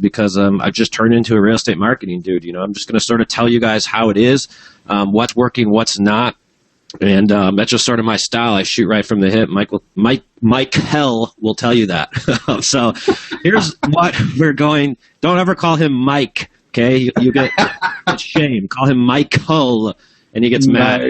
because I've just turned into a real estate marketing dude. I'm just going to sort of tell you guys how it is, what's working, what's not. And that's just sort of my style. I shoot right from the hip. Mike Hell will tell you that. So here's what we're going. Don't ever call him Mike, okay? You get shame. Call him Michael, and he gets mad.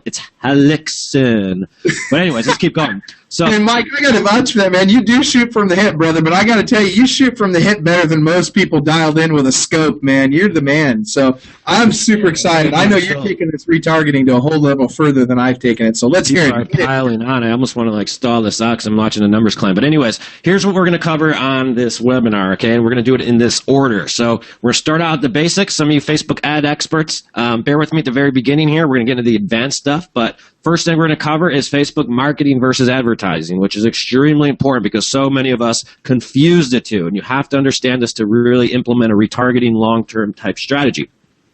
It's Hellickson. But anyways, let's keep going. So, hey, Mike, I got to vouch for that, man. You do shoot from the hip, brother, but I got to tell you shoot from the hip better than most people dialed in with a scope, man. You're the man. So I'm super excited. I know you're taking this retargeting to a whole level further than I've taken it. So let's hear it. Piling on. I almost want to stall this out because I'm watching the numbers climb. But anyways, here's what we're going to cover on this webinar, okay? And we're going to do it in this order. So we're going to start out with the basics. Some of you Facebook ad experts, bear with me at the very beginning here. We're going to get into the advanced stuff, but first thing we're going to cover is Facebook marketing versus advertising, which is extremely important because so many of us confuse the two, and you have to understand this to really implement a retargeting long-term type strategy.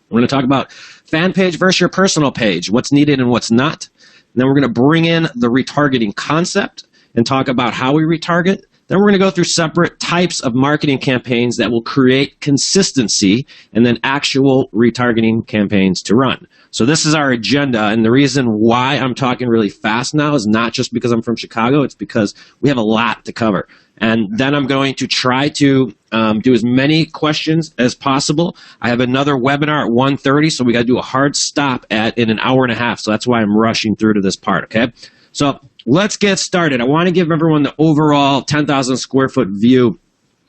We're going to talk about fan page versus your personal page, what's needed and what's not. And then we're going to bring in the retargeting concept and talk about how we retarget. Then we're going to go through separate types of marketing campaigns that will create consistency and then actual retargeting campaigns to run. So this is our agenda, and the reason why I'm talking really fast now is not just because I'm from Chicago, it's because we have a lot to cover. And then I'm going to try to do as many questions as possible. I have another webinar at 1:30, so we got to do a hard stop in an hour and a half, so that's why I'm rushing through to this part, okay? So let's get started. I want to give everyone the overall 10,000 square foot view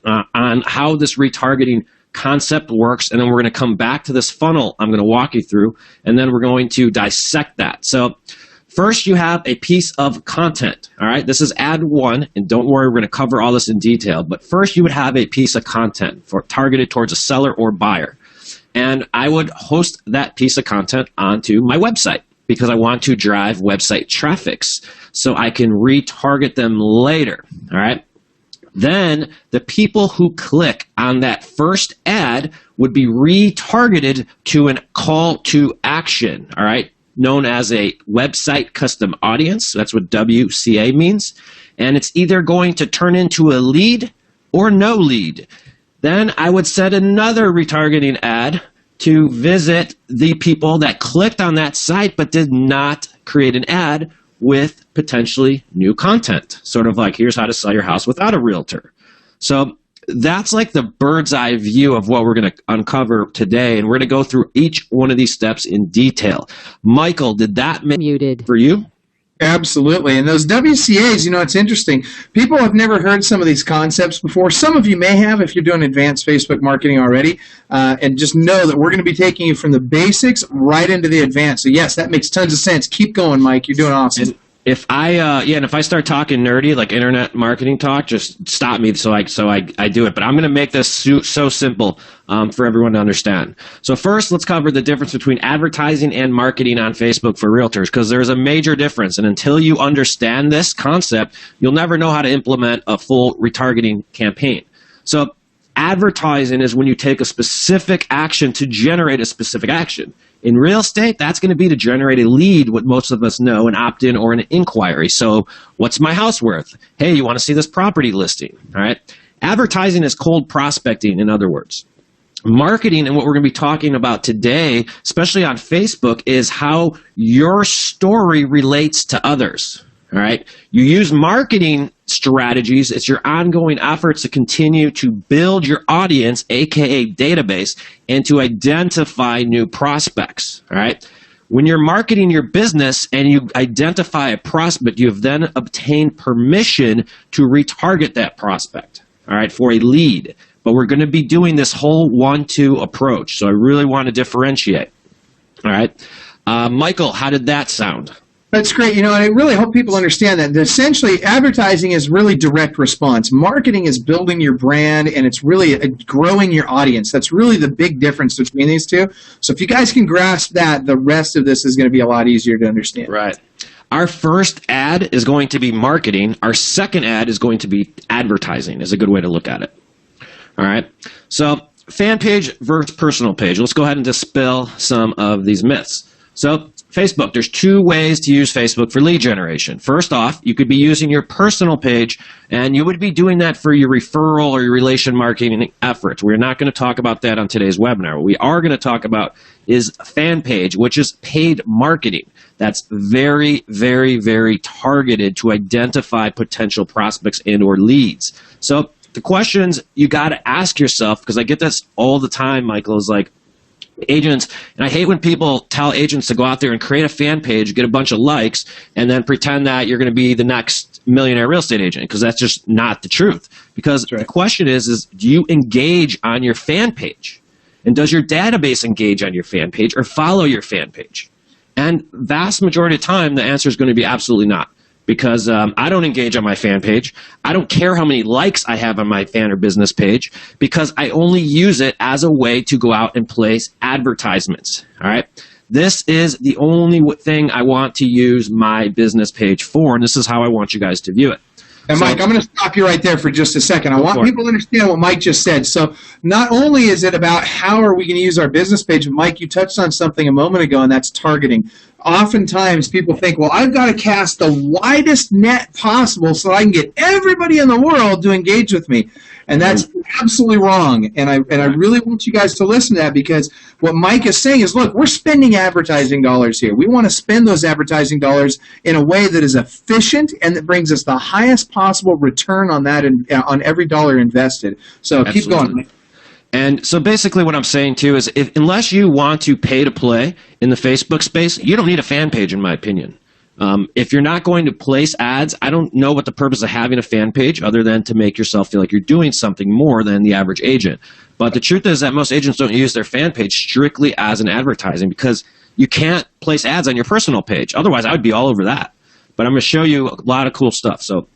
on how this retargeting concept works, and then we're going to come back to this funnel I'm going to walk you through, and then we're going to dissect that. So first, you have a piece of content, all right? This is ad one, and don't worry, we're going to cover all this in detail, but first you would have a piece of content targeted towards a seller or buyer, and I would host that piece of content onto my website because I want to drive website traffics so I can retarget them later, all right? Then the people who click on that first ad would be retargeted to a call to action, all right, known as a website custom audience. That's what WCA means. And it's either going to turn into a lead or no lead. Then I would set another retargeting ad to visit the people that clicked on that site but did not create an ad with potentially new content, sort of like here's how to sell your house without a realtor. So that's like the bird's eye view of what we're going to uncover today, and we're going to go through each one of these steps in detail. Michael, did that muted for you? Absolutely. And those WCAs, it's interesting. People have never heard some of these concepts before. Some of you may have if you're doing advanced Facebook marketing already. And just know that we're going to be taking you from the basics right into the advanced. So, yes, that makes tons of sense. Keep going, Mike. You're doing awesome. And if I start talking nerdy, like internet marketing talk, just stop me so I do it. But I'm going to make this so simple for everyone to understand. So first, let's cover the difference between advertising and marketing on Facebook for realtors, because there's a major difference. And until you understand this concept, you'll never know how to implement a full retargeting campaign. So advertising is when you take a specific action to generate a specific action. In real estate, that's going to be to generate a lead, what most of us know, an opt-in or an inquiry. So what's my house worth? Hey, you want to see this property listing? All right. Advertising is cold prospecting, in other words. Marketing, and what we're going to be talking about today, especially on Facebook, is how your story relates to others. All right. You use marketing strategies. It's your ongoing efforts to continue to build your audience, aka database, and to identify new prospects. All right. When you're marketing your business and you identify a prospect, you have then obtained permission to retarget that prospect. All right, for a lead. But we're going to be doing this whole 1-2 approach. So I really want to differentiate. All right. Michael, how did that sound? That's great. And I really hope people understand that essentially advertising is really direct response. Marketing is building your brand, and it's really growing your audience. That's really the big difference between these two. So if you guys can grasp that, the rest of this is going to be a lot easier to understand. Right. Our first ad is going to be marketing. Our second ad is going to be advertising, is a good way to look at it. All right. So fan page versus personal page. Let's go ahead and dispel some of these myths. So Facebook, there's two ways to use Facebook for lead generation. First off, you could be using your personal page, and you would be doing that for your referral or your relation marketing efforts. We're not going to talk about that on today's webinar. What we are going to talk about is fan page, which is paid marketing. That's very, very, very targeted to identify potential prospects and or leads. So the questions you got to ask yourself, because I get this all the time, Michael, is like, agents, and I hate when people tell agents to go out there and create a fan page, get a bunch of likes, and then pretend that you're going to be the next millionaire real estate agent, because that's just not the truth. Because the question is do you engage on your fan page? And does your database engage on your fan page or follow your fan page? And vast majority of the time, the answer is going to be absolutely not. Because I don't engage on my fan page. I don't care how many likes I have on my fan or business page, because I only use it as a way to go out and place advertisements. All right. This is the only thing I want to use my business page for, and this is how I want you guys to view it. And Mike, I'm going to stop you right there for just a second. I want people to understand what Mike just said. So not only is it about how are we going to use our business page, but Mike, you touched on something a moment ago, and that's targeting. Oftentimes people think, well, I've got to cast the widest net possible so I can get everybody in the world to engage with me. And that's absolutely wrong. And I really want you guys to listen to that, because what Mike is saying is, look, we're spending advertising dollars here. We want to spend those advertising dollars in a way that is efficient and that brings us the highest possible return on that and on every dollar invested. So keep going, Mike. And so basically what I'm saying too is unless you want to pay to play in the Facebook space, you don't need a fan page, in my opinion. If you're not going to place ads, I don't know what the purpose of having a fan page other than to make yourself feel like you're doing something more than the average agent. But the truth is that most agents don't use their fan page strictly as an advertising, because you can't place ads on your personal page. Otherwise, I would be all over that. But I'm going to show you a lot of cool stuff. So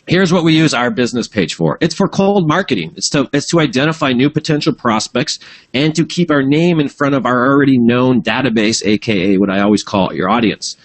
here's what we use our business page for. It's for cold marketing. It's to identify new potential prospects and to keep our name in front of our already known database, aka what I always call your audience.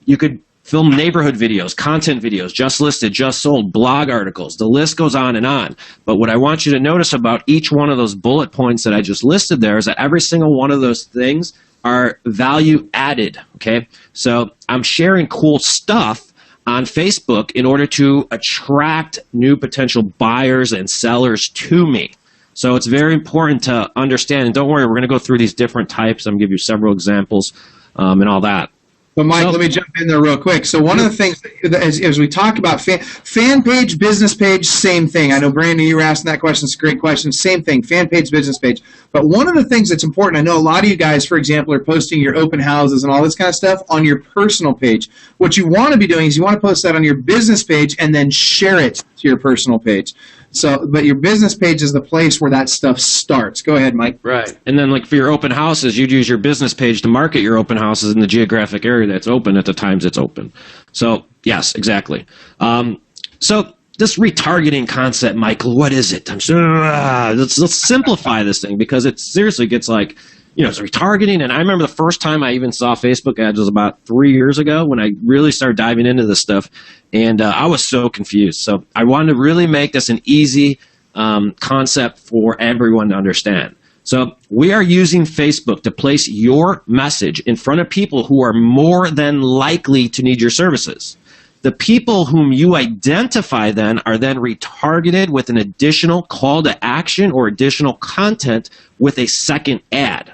You could film neighborhood videos, content videos, just listed, just sold, blog articles. The list goes on and on. But what I want you to notice about each one of those bullet points that I just listed there is that every single one of those things are value added, okay? So I'm sharing cool stuff on Facebook in order to attract new potential buyers and sellers to me. So it's very important to understand, and don't worry, we're going to go through these different types. I'm going to give you several examples and all that. But Mike, let me jump in there real quick. So one of the things, as we talk about fan page, business page, same thing. I know, Brandon, you were asking that question. It's a great question. Same thing, fan page, business page. But one of the things that's important, I know a lot of you guys, for example, are posting your open houses and all this kind of stuff on your personal page. What you want to be doing is you want to post that on your business page and then share it to your personal page. So, but your business page is the place where that stuff starts. Go ahead, Mike. Right. And then, like, for your open houses, you'd use your business page to market your open houses in the geographic area that's open at the times it's open. So, yes, exactly. So this retargeting concept, Michael, what is it? Let's simplify this thing, because it seriously gets like, it's retargeting. And I remember the first time I even saw Facebook ads was about 3 years ago when I really started diving into this stuff. And I was so confused. So I wanted to really make this an easy concept for everyone to understand. So we are using Facebook to place your message in front of people who are more than likely to need your services. The people whom you identify then are then retargeted with an additional call to action or additional content with a second ad.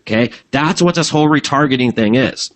Okay, that's what this whole retargeting thing is.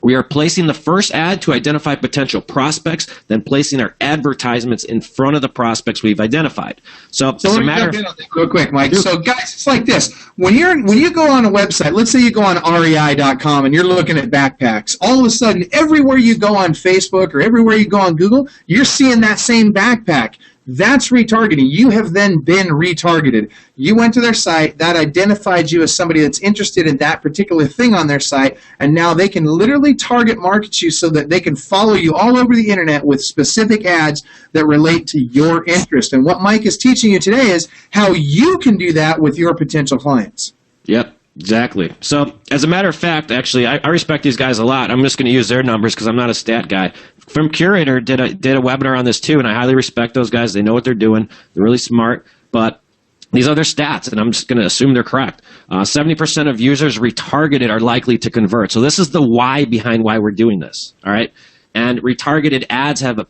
We are placing the first ad to identify potential prospects, then placing our advertisements in front of the prospects we've identified. So let me jump in on that real quick, Mike. So guys, it's like this. When you go on a website, let's say you go on rei.com and you're looking at backpacks, all of a sudden everywhere you go on Facebook or everywhere you go on Google, you're seeing that same backpack. That's retargeting. You have then been retargeted. You went to their site, that identified you as somebody that's interested in that particular thing on their site, and now they can literally target market you so that they can follow you all over the internet with specific ads that relate to your interest. And what Mike is teaching you today is how you can do that with your potential clients. Yep. Exactly. So, as a matter of fact, actually, I respect these guys a lot. I'm just going to use their numbers because I'm not a stat guy. From Curator did a webinar on this too, and I highly respect those guys. They know what they're doing. They're really smart. But these other stats, and I'm just going to assume they're correct. 70% of users retargeted are likely to convert. So this is the why behind why we're doing this, all right? And retargeted ads have a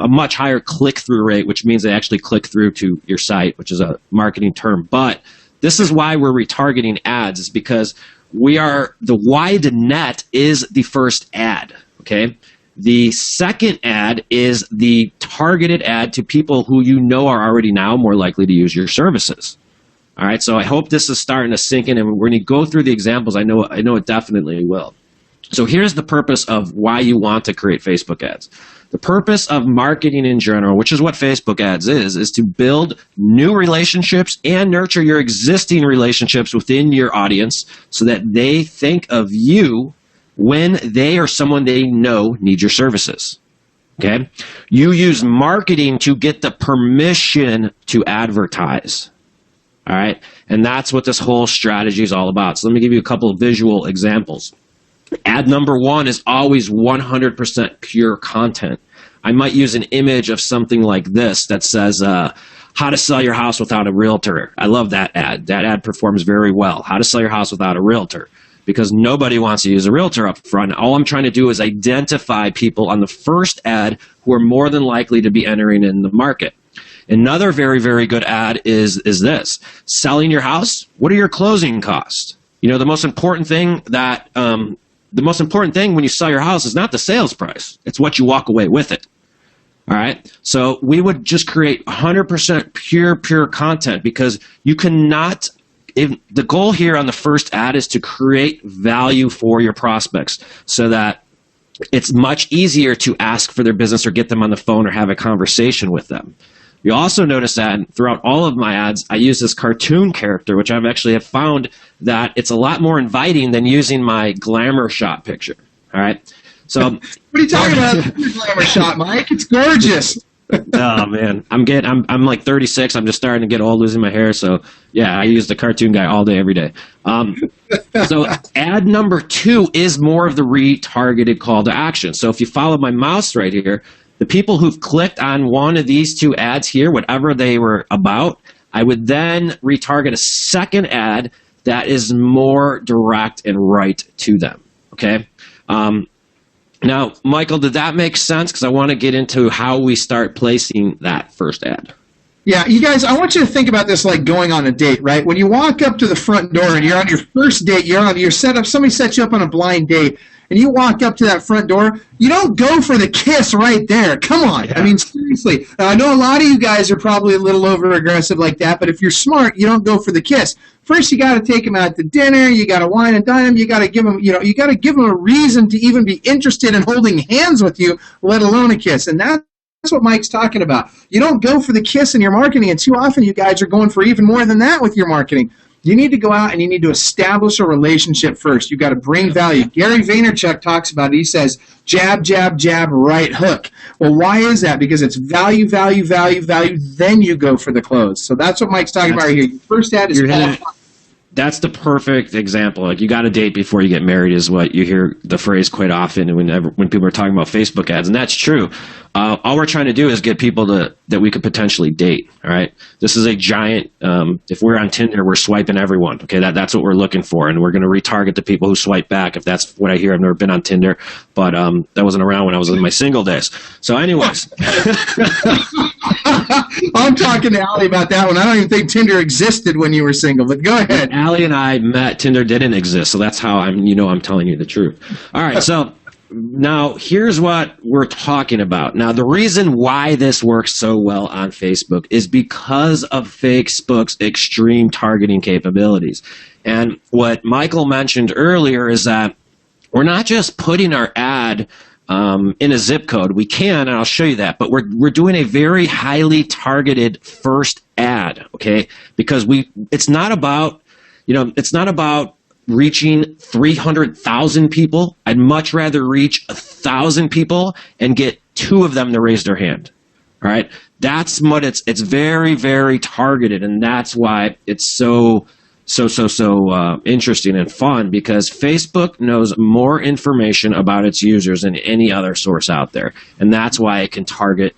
much higher click-through rate, which means they actually click through to your site, which is a marketing term. But this is why we're retargeting ads, is because the wide net is the first ad, okay? The second ad is the targeted ad to people who you know are already now more likely to use your services. All right, so I hope this is starting to sink in, and when you go through the examples, I know it definitely will. So here's the purpose of why you want to create Facebook ads. The purpose of marketing in general, which is what Facebook ads is to build new relationships and nurture your existing relationships within your audience so that they think of you when they or someone they know needs your services, okay? You use marketing to get the permission to advertise, all right? And that's what this whole strategy is all about. So let me give you a couple of visual examples. Ad number one is always 100% pure content. I might use an image of something like this that says, how to sell your house without a realtor. I love that ad. That ad performs very well. How to sell your house without a realtor. Because nobody wants to use a realtor up front. All I'm trying to do is identify people on the first ad who are more than likely to be entering in the market. Another very, very good ad is this. Selling your house, what are your closing costs? You know, the most important thing when you sell your house is not the sales price. It's what you walk away with it. All right. So we would just create 100% pure content because you cannot. The goal here on the first ad is to create value for your prospects so that it's much easier to ask for their business or get them on the phone or have a conversation with them. You also notice that throughout all of my ads, I use this cartoon character, which I've actually have found that it's a lot more inviting than using my glamour shot picture. All right. So what are you talking about? Glamour shot, Mike. It's gorgeous. Oh man, I'm like 36. I'm just starting to get old, losing my hair. So yeah, I use the cartoon guy all day, every day. So ad number two is more of the retargeted call to action. So if you follow my mouse right here, the people who've clicked on one of these two ads here, whatever they were about, I would then retarget a second ad that is more direct and right to them. Okay. Now, Michael, did that make sense? Because I want to get into how we start placing that first ad. Yeah, you guys, I want you to think about this like going on a date, right? When you walk up to the front door and you're on your first date, you're set up, somebody sets you up on a blind date, and you walk up to that front door, you don't go for the kiss right there. Come on. Yeah. I mean, seriously. I know a lot of you guys are probably a little over-aggressive like that, but if you're smart, you don't go for the kiss. First, you got to take them out to dinner. You got to wine and dine them. You got to give them, you got to give them a reason to even be interested in holding hands with you, let alone a kiss. And that's what Mike's talking about. You don't go for the kiss in your marketing, and too often you guys are going for even more than that with your marketing. You need to go out and you need to establish a relationship first. You got to bring value. Gary Vaynerchuk talks about it. He says, jab, jab, jab, right hook. Well, why is that? Because it's value, value, value, value. Then you go for the close. So that's what Mike's talking about here. Your first ad is that's the perfect example. Like, you got to date before you get married is what you hear the phrase quite often when people are talking about Facebook ads, and that's true. All we're trying to do is get people that we could potentially date. All right, this is a giant. If we're on Tinder, we're swiping everyone. Okay, that's what we're looking for, and we're going to retarget the people who swipe back. If that's what I hear, I've never been on Tinder, but that wasn't around when I was in my single days. So, anyways. I'm talking to Allie about that one. I don't even think Tinder existed when you were single, but go ahead. Allie and I met. Tinder didn't exist, so that's how I'm telling you the truth. All right, so now here's what we're talking about. Now, the reason why this works so well on Facebook is because of Facebook's extreme targeting capabilities. And what Michael mentioned earlier is that we're not just putting our ad in a zip code. We can, and I'll show you that, but we're doing a very highly targeted first ad, okay? Because it's not about reaching 300,000 people. I'd much rather reach 1,000 people and get 2 of them to raise their hand. All right? That's what it's very, very targeted, and that's why it's so interesting and fun, because Facebook knows more information about its users than any other source out there. And that's why it can target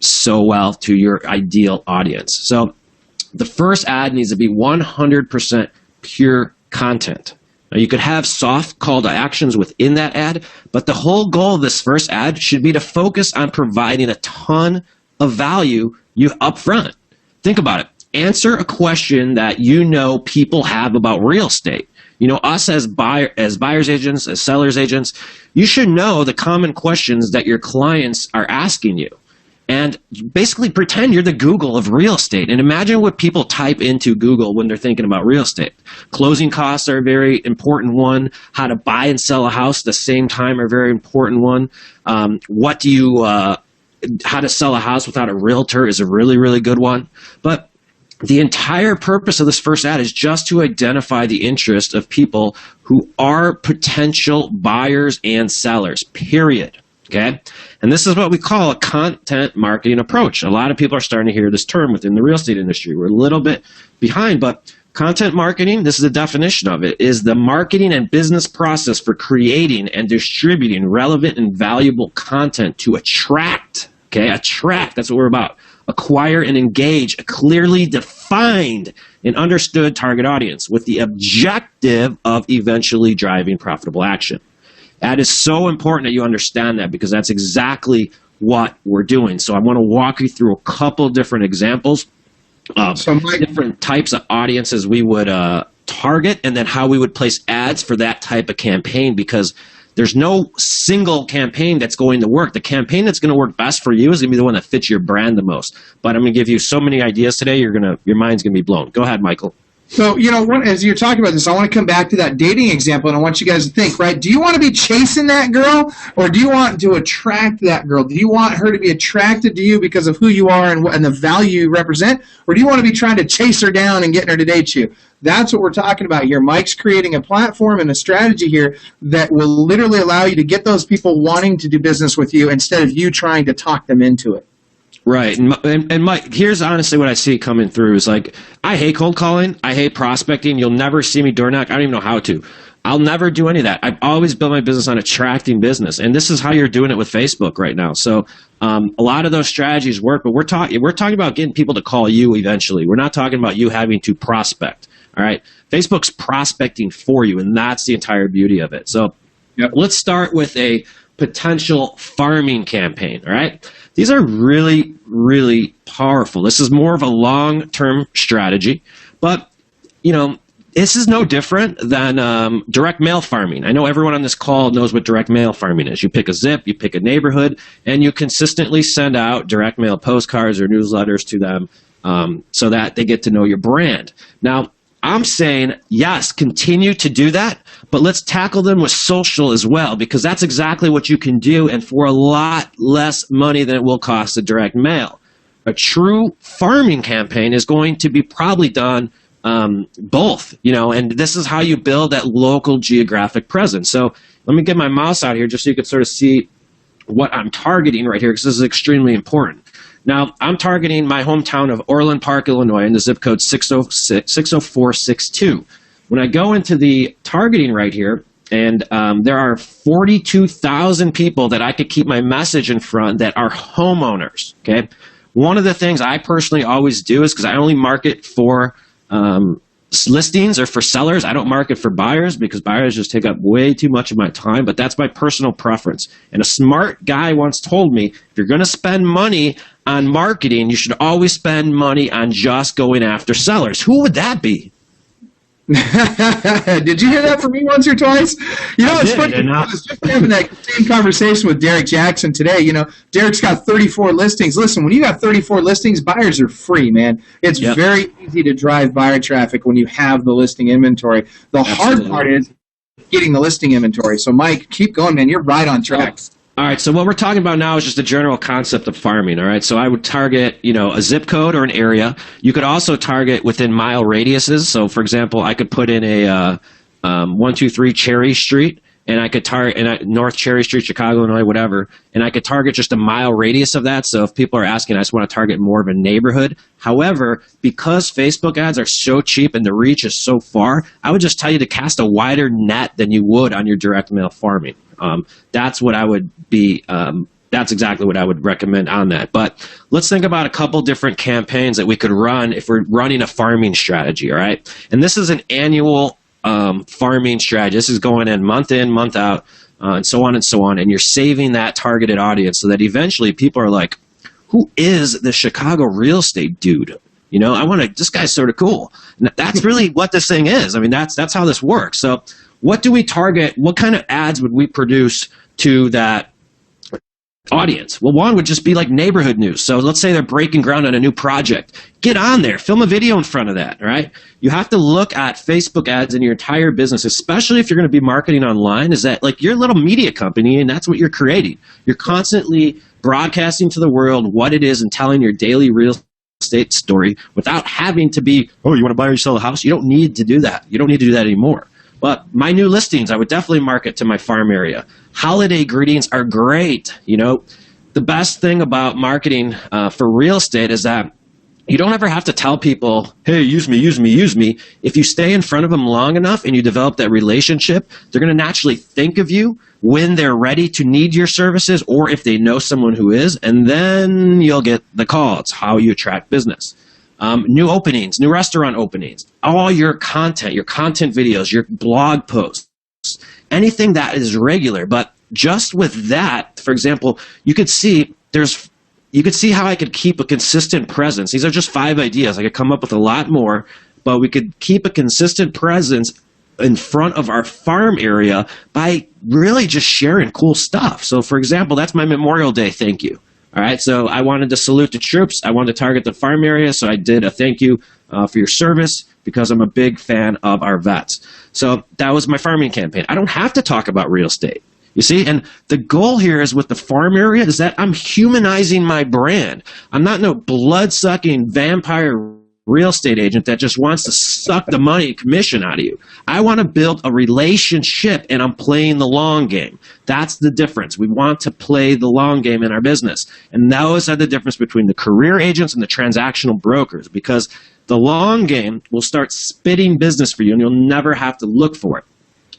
so well to your ideal audience. So the first ad needs to be 100% pure content. Now, you could have soft call to actions within that ad, but the whole goal of this first ad should be to focus on providing a ton of value you up front. Think about it. Answer a question that you know people have about real estate. You know, us as buyers agents, as sellers agents, you should know the common questions that your clients are asking you. And basically pretend you're the Google of real estate. And imagine what people type into Google when they're thinking about real estate. Closing costs are a very important one. How to buy and sell a house at the same time are a very important one. How to sell a house without a realtor is a really, really good one. But the entire purpose of this first ad is just to identify the interest of people who are potential buyers and sellers, period. Okay? And this is what we call a content marketing approach. A lot of people are starting to hear this term within the real estate industry. We're a little bit behind, but content marketing, this is the definition of it, is the marketing and business process for creating and distributing relevant and valuable content to attract, that's what we're about. Acquire and engage a clearly defined and understood target audience with the objective of eventually driving profitable action. That is so important that you understand that, because that's exactly what we're doing. So I want to walk you through a couple different examples of different types of audiences we would target, and then how we would place ads for that type of campaign, because there's no single campaign that's going to work. The campaign that's going to work best for you is going to be the one that fits your brand the most. But I'm going to give you so many ideas today, your mind's going to be blown. Go ahead, Michael. So, as you're talking about this, I want to come back to that dating example, and I want you guys to think, right? Do you want to be chasing that girl, or do you want to attract that girl? Do you want her to be attracted to you because of who you are and the value you represent, or do you want to be trying to chase her down and getting her to date you? That's what we're talking about here. Mike's creating a platform and a strategy here that will literally allow you to get those people wanting to do business with you instead of you trying to talk them into it. Right. And Mike, here's honestly what I see coming through is like, I hate cold calling. I hate prospecting. You'll never see me door knock. I don't even know how to. I'll never do any of that. I've always built my business on attracting business. And this is how you're doing it with Facebook right now. So a lot of those strategies work, but we're talking about getting people to call you eventually. We're not talking about you having to prospect. All right. Facebook's prospecting for you, and that's the entire beauty of it. So Let's start with a potential farming campaign. All right. These are really, really powerful. This is more of a long-term strategy, but, this is no different than direct mail farming. I know everyone on this call knows what direct mail farming is. You pick a zip, you pick a neighborhood, and you consistently send out direct mail postcards or newsletters to them so that they get to know your brand. Now, I'm saying, yes, continue to do that, but let's tackle them with social as well, because that's exactly what you can do, and for a lot less money than it will cost a direct mail. A true farming campaign is going to be probably done both, and this is how you build that local geographic presence. So let me get my mouse out here just so you can sort of see what I'm targeting right here, because this is extremely important. Now, I'm targeting my hometown of Orland Park, Illinois, and the zip code 60462. When I go into the targeting right here, and there are 42,000 people that I could keep my message in front that are homeowners, okay? One of the things I personally always do is, because I only market for listings or for sellers. I don't market for buyers because buyers just take up way too much of my time, but that's my personal preference. And a smart guy once told me, if you're going to spend money on marketing, you should always spend money on just going after sellers. Who would that be? Did you hear that from me once or twice? It's funny. I was just having that same conversation with Derek Jackson today. Derek's got 34 listings. Listen, when you got 34 listings, buyers are free, man. It's very easy to drive buyer traffic when you have the listing inventory. The hard part is getting the listing inventory. So, Mike, keep going, man. You're right on track. All right, so what we're talking about now is just the general concept of farming, all right? So I would target, a zip code or an area. You could also target within mile radiuses. So, for example, I could put in a 123 Cherry Street, and I could target North Cherry Street, Chicago, Illinois, whatever, and I could target just a mile radius of that. So if people are asking, I just want to target more of a neighborhood. However, because Facebook ads are so cheap and the reach is so far, I would just tell you to cast a wider net than you would on your direct mail farming. That's what I would be that's exactly what I would recommend on that. But let's think about a couple different campaigns that we could run if we're running a farming strategy, all right? And this is an annual farming strategy. This is going in, month out, and so on and so on. And you're saving that targeted audience so that eventually people are like, who is the Chicago real estate dude? You know, this guy's sort of cool. And that's really what this thing is. I mean, that's how this works. So what do we target? What kind of ads would we produce to that audience? Well, one would just be like neighborhood news. So let's say they're breaking ground on a new project. Get on there, film a video in front of that, right? You have to look at Facebook ads in your entire business, especially if you're going to be marketing online, is that like you're a little media company and that's what you're creating. You're constantly broadcasting to the world what it is and telling your daily real estate story without having to be, oh, you want to buy or sell a house? You don't need to do that. You don't need to do that anymore. But my new listings, I would definitely market to my farm area. Holiday greetings are great. You know, the best thing about marketing for real estate is that you don't ever have to tell people, hey, use me, use me, use me. If you stay in front of them long enough and you develop that relationship, they're going to naturally think of you when they're ready to need your services or if they know someone who is, and then you'll get the call. It's how you attract business. New openings, new restaurant openings, all your content videos, your blog posts, anything that is regular. But just with that, for example, you could see how I could keep a consistent presence. These are just 5 ideas. I could come up with a lot more, but we could keep a consistent presence in front of our farm area by really just sharing cool stuff. So, for example, that's my Memorial Day thank you. All right, so I wanted to salute the troops. I wanted to target the farm area, so I did a thank you for your service because I'm a big fan of our vets. So that was my farming campaign. I don't have to talk about real estate. You see, and the goal here is with the farm area is that I'm humanizing my brand. I'm not no blood-sucking vampire real estate agent that just wants to suck the money and commission out of you. I want to build a relationship, and I'm playing the long game. That's the difference. We want to play the long game in our business. And those are the difference between the career agents and the transactional brokers, because the long game will start spitting business for you, and you'll never have to look for it.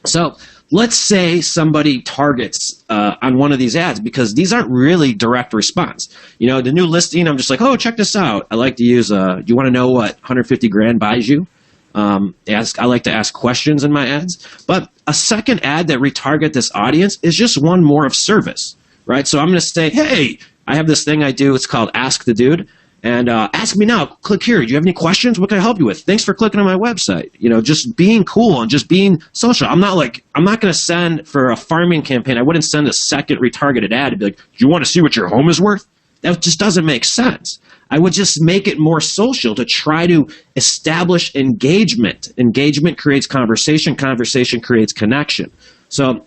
So let's say somebody targets on one of these ads, because these aren't really direct response. You know, the new listing, I'm just like, oh, check this out. I like to use, do you want to know what 150 grand buys you? I like to ask questions in my ads. But a second ad that retarget this audience is just one more of service, right? So I'm going to say, hey, I have this thing I do. It's called Ask the Dude. And ask me now. Click here. Do you have any questions? What can I help you with? Thanks for clicking on my website. You know, just being cool and just being social. I'm not going to send for a farming campaign. I wouldn't send a second retargeted ad and be like, do you want to see what your home is worth? That just doesn't make sense. I would just make it more social to try to establish engagement. Engagement creates conversation. Conversation creates connection. So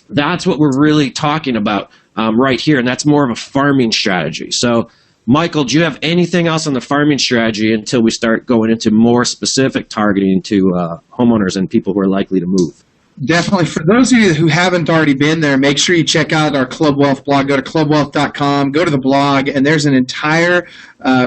that's what we're really talking about right here. And that's more of a farming strategy. So Michael, do you have anything else on the farming strategy until we start going into more specific targeting to homeowners and people who are likely to move? Definitely. For those of you who haven't already been there, make sure you check out our Club Wealth blog. Go to clubwealth.com, go to the blog, and there's an entire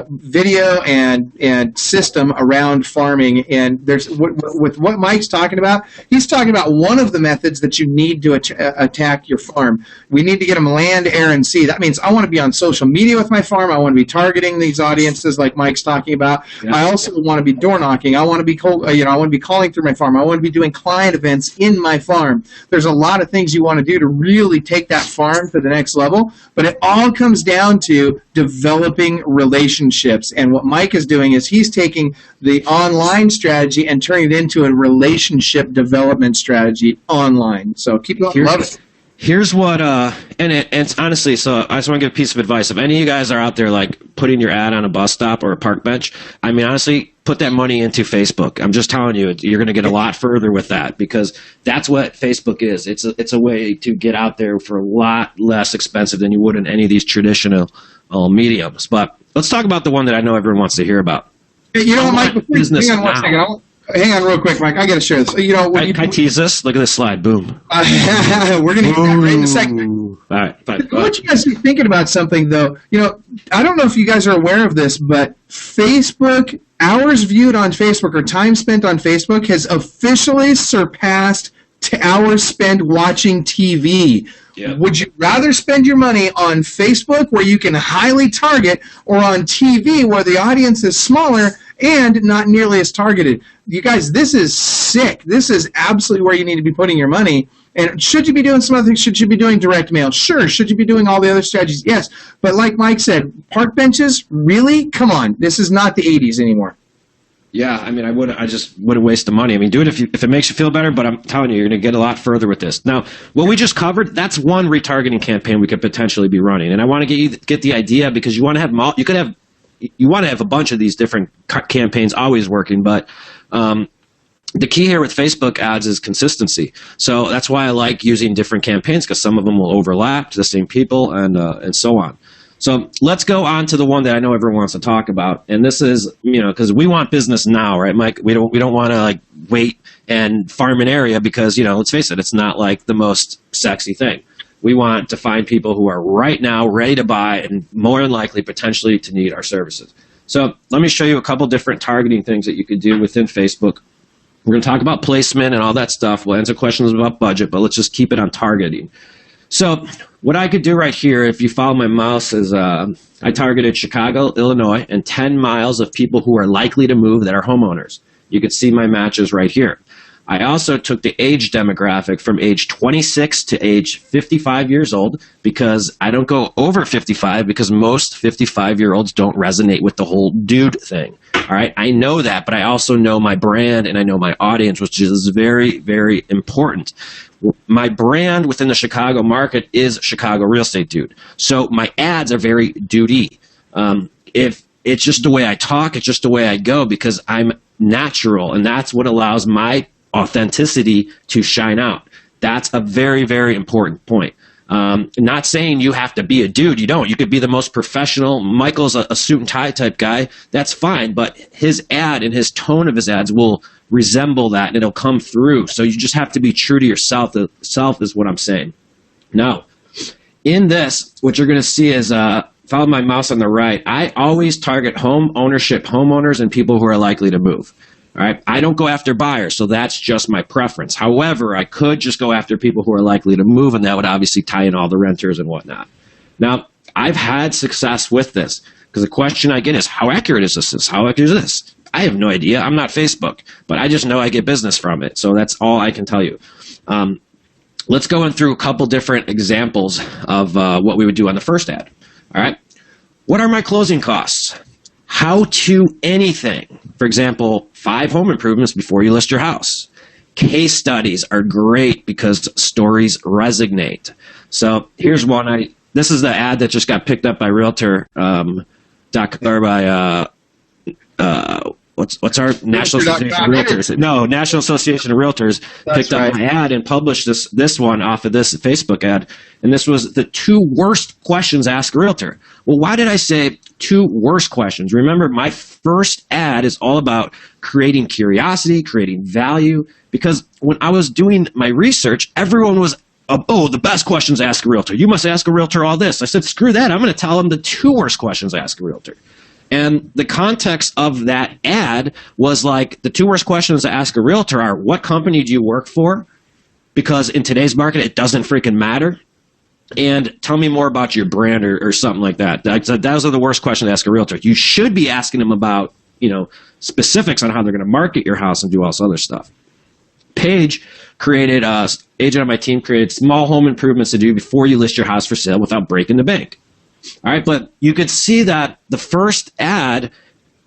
video and system around farming. And there's with what Mike's talking about, he's talking about one of the methods that you need to attack your farm. We need to get them land, air, and sea. That means I want to be on social media with my farm. I want to be targeting these audiences like Mike's talking about. Yeah. I also want to be door knocking. I want to be I want to be calling through my farm. I want to be doing client events in my farm. There's a lot of things you want to do to really take that farm to the next level, but it all comes down to developing relationships. And what Mike is doing is he's taking the online strategy and turning it into a relationship development strategy online. So keep going. Love it. Here's what, and it's honestly, so I just want to give a piece of advice. If any of you guys are out there like putting your ad on a bus stop or a park bench, I mean, honestly, put that money into Facebook. I'm just telling you, you're going to get a lot further with that, because that's what Facebook is. It's a way to get out there for a lot less expensive than you would in any of these traditional mediums. But let's talk about the one that I know everyone wants to hear about. You know what, Mike? Hang on one second. Hang on real quick, Mike. I got to share this. You know, can I tease this? Look at this slide. Boom. We're going to get that right in a second. All right. Fine. I want you guys to be thinking about something, though. You know, I don't know if you guys are aware of this, but Facebook, hours viewed on Facebook or time spent on Facebook has officially surpassed hours spent watching TV. Yeah. Would you rather spend your money on Facebook where you can highly target, or on TV where the audience is smaller and not nearly as targeted? You guys, this is sick. This is absolutely where you need to be putting your money. And should you be doing some other things? Should you be doing direct mail? Sure. Should you be doing all the other strategies? Yes. But like Mike said, park benches, really? Come on. This is not the 80s anymore. Yeah, I mean, I just wouldn't waste the money. I mean, do it if it makes you feel better, but I'm telling you, you're going to get a lot further with this. Now, what we just covered, that's one retargeting campaign we could potentially be running. And I want to get the idea, because you want to have a bunch of these different campaigns always working, but the key here with Facebook ads is consistency. So that's why I like using different campaigns, because some of them will overlap to the same people and so on. So let's go on to the one that I know everyone wants to talk about, and this is, because we want business now, right, Mike? We don't want to like wait and farm an area, because let's face it, it's not like the most sexy thing. We want to find people who are right now ready to buy and more than likely potentially to need our services. So let me show you a couple different targeting things that you could do within Facebook. We're going to talk about placement and all that stuff. We'll answer questions about budget, but let's just keep it on targeting. So what I could do right here, if you follow my mouse, is I targeted Chicago, Illinois, and 10 miles of people who are likely to move that are homeowners. You could see my matches right here. I also took the age demographic from age 26 to age 55 years old, because I don't go over 55, because most 55-year-olds don't resonate with the whole dude thing. All right, I know that, but I also know my brand and I know my audience, which is very, very important. My brand within the Chicago market is Chicago Real Estate Dude. So my ads are very dude-y. If it's just the way I talk, it's just the way I go, because I'm natural, and that's what allows my authenticity to shine out. That's a very, very important point. Not saying you have to be a dude. You don't. You could be the most professional. Michael's a suit and tie type guy. That's fine. But his ad and his tone of his ads will resemble that, and it'll come through. So you just have to be true to yourself. The self is what I'm saying. Now, in this, what you're going to see is, follow my mouse on the right, I always target home ownership homeowners and people who are likely to move. All right, I don't go after buyers, so that's just my preference. However, I could just go after people who are likely to move, and that would obviously tie in all the renters and whatnot. Now, I've had success with this, because the question I get is, how accurate is this? How accurate is this? I have no idea. I'm not Facebook, but I just know I get business from it, so that's all I can tell you. Let's go in through a couple different examples of what we would do on the first ad. All right, what are my closing costs? How to anything. For example, 5 home improvements before you list your house. Case studies are great because stories resonate. So here's one. This is the ad that just got picked up by Realtor, what's our National Association of Realtors? No, National Association of Realtors picked up my ad and published this one off of this Facebook ad. And this was the 2 worst questions asked a realtor. Well, why did I say 2 worst questions? Remember, my first ad is all about creating curiosity, creating value, because when I was doing my research, everyone was, the best questions ask a realtor. You must ask a realtor all this. I said, screw that. I'm going to tell them the 2 worst questions ask a realtor. And the context of that ad was like, the 2 worst questions to ask a realtor are, what company do you work for? Because in today's market, it doesn't freaking matter. And tell me more about your brand or something like that. Those are the worst questions to ask a realtor. You should be asking them about, specifics on how they're going to market your house and do all this other stuff. Paige created, agent on my team created small home improvements to do before you list your house for sale without breaking the bank. All right, but you could see that the first ad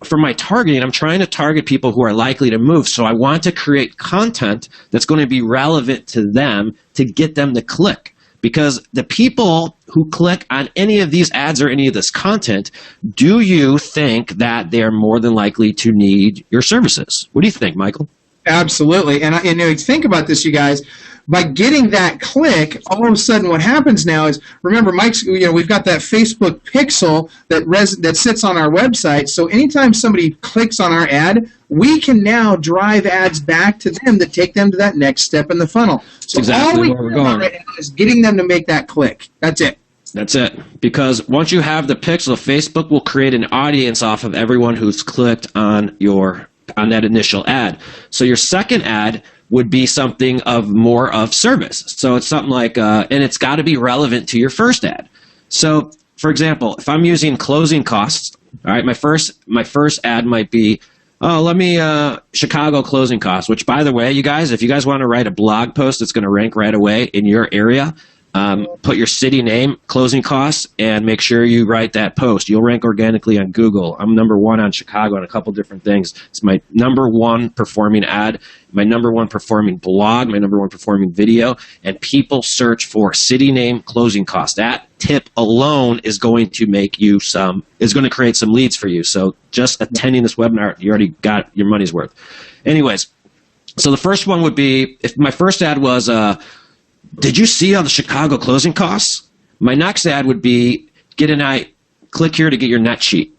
for my targeting, I'm trying to target people who are likely to move. So I want to create content that's going to be relevant to them to get them to click. Because the people who click on any of these ads or any of this content, do you think that they're more than likely to need your services? What do you think, Michael? Absolutely. And think about this, you guys. By getting that click, all of a sudden what happens now is, remember, Mike's, we've got that Facebook pixel that sits on our website. So anytime somebody clicks on our ad, we can now drive ads back to them that take them to that next step in the funnel. So exactly all we can right now is getting them to make that click. That's it. That's it. Because once you have the pixel, Facebook will create an audience off of everyone who's clicked on that initial ad. So your second ad would be something of more of service. So it's something like, and it's got to be relevant to your first ad. So, for example, if I'm using closing costs, all right, my first ad might be, Chicago closing costs, which, by the way, you guys, if you guys want to write a blog post that's going to rank right away in your area, put your city name, closing costs, and make sure you write that post. You'll rank organically on Google. I'm #1 on Chicago on a couple different things. It's my #1 performing ad, my #1 performing blog, my #1 performing video, and people search for city name, closing cost. That tip alone is going to make you is going to create some leads for you. So just attending this webinar, you already got your money's worth. Anyways, so the first one would be, if my first ad was, did you see all the Chicago closing costs? My next ad would be, click here to get your net sheet.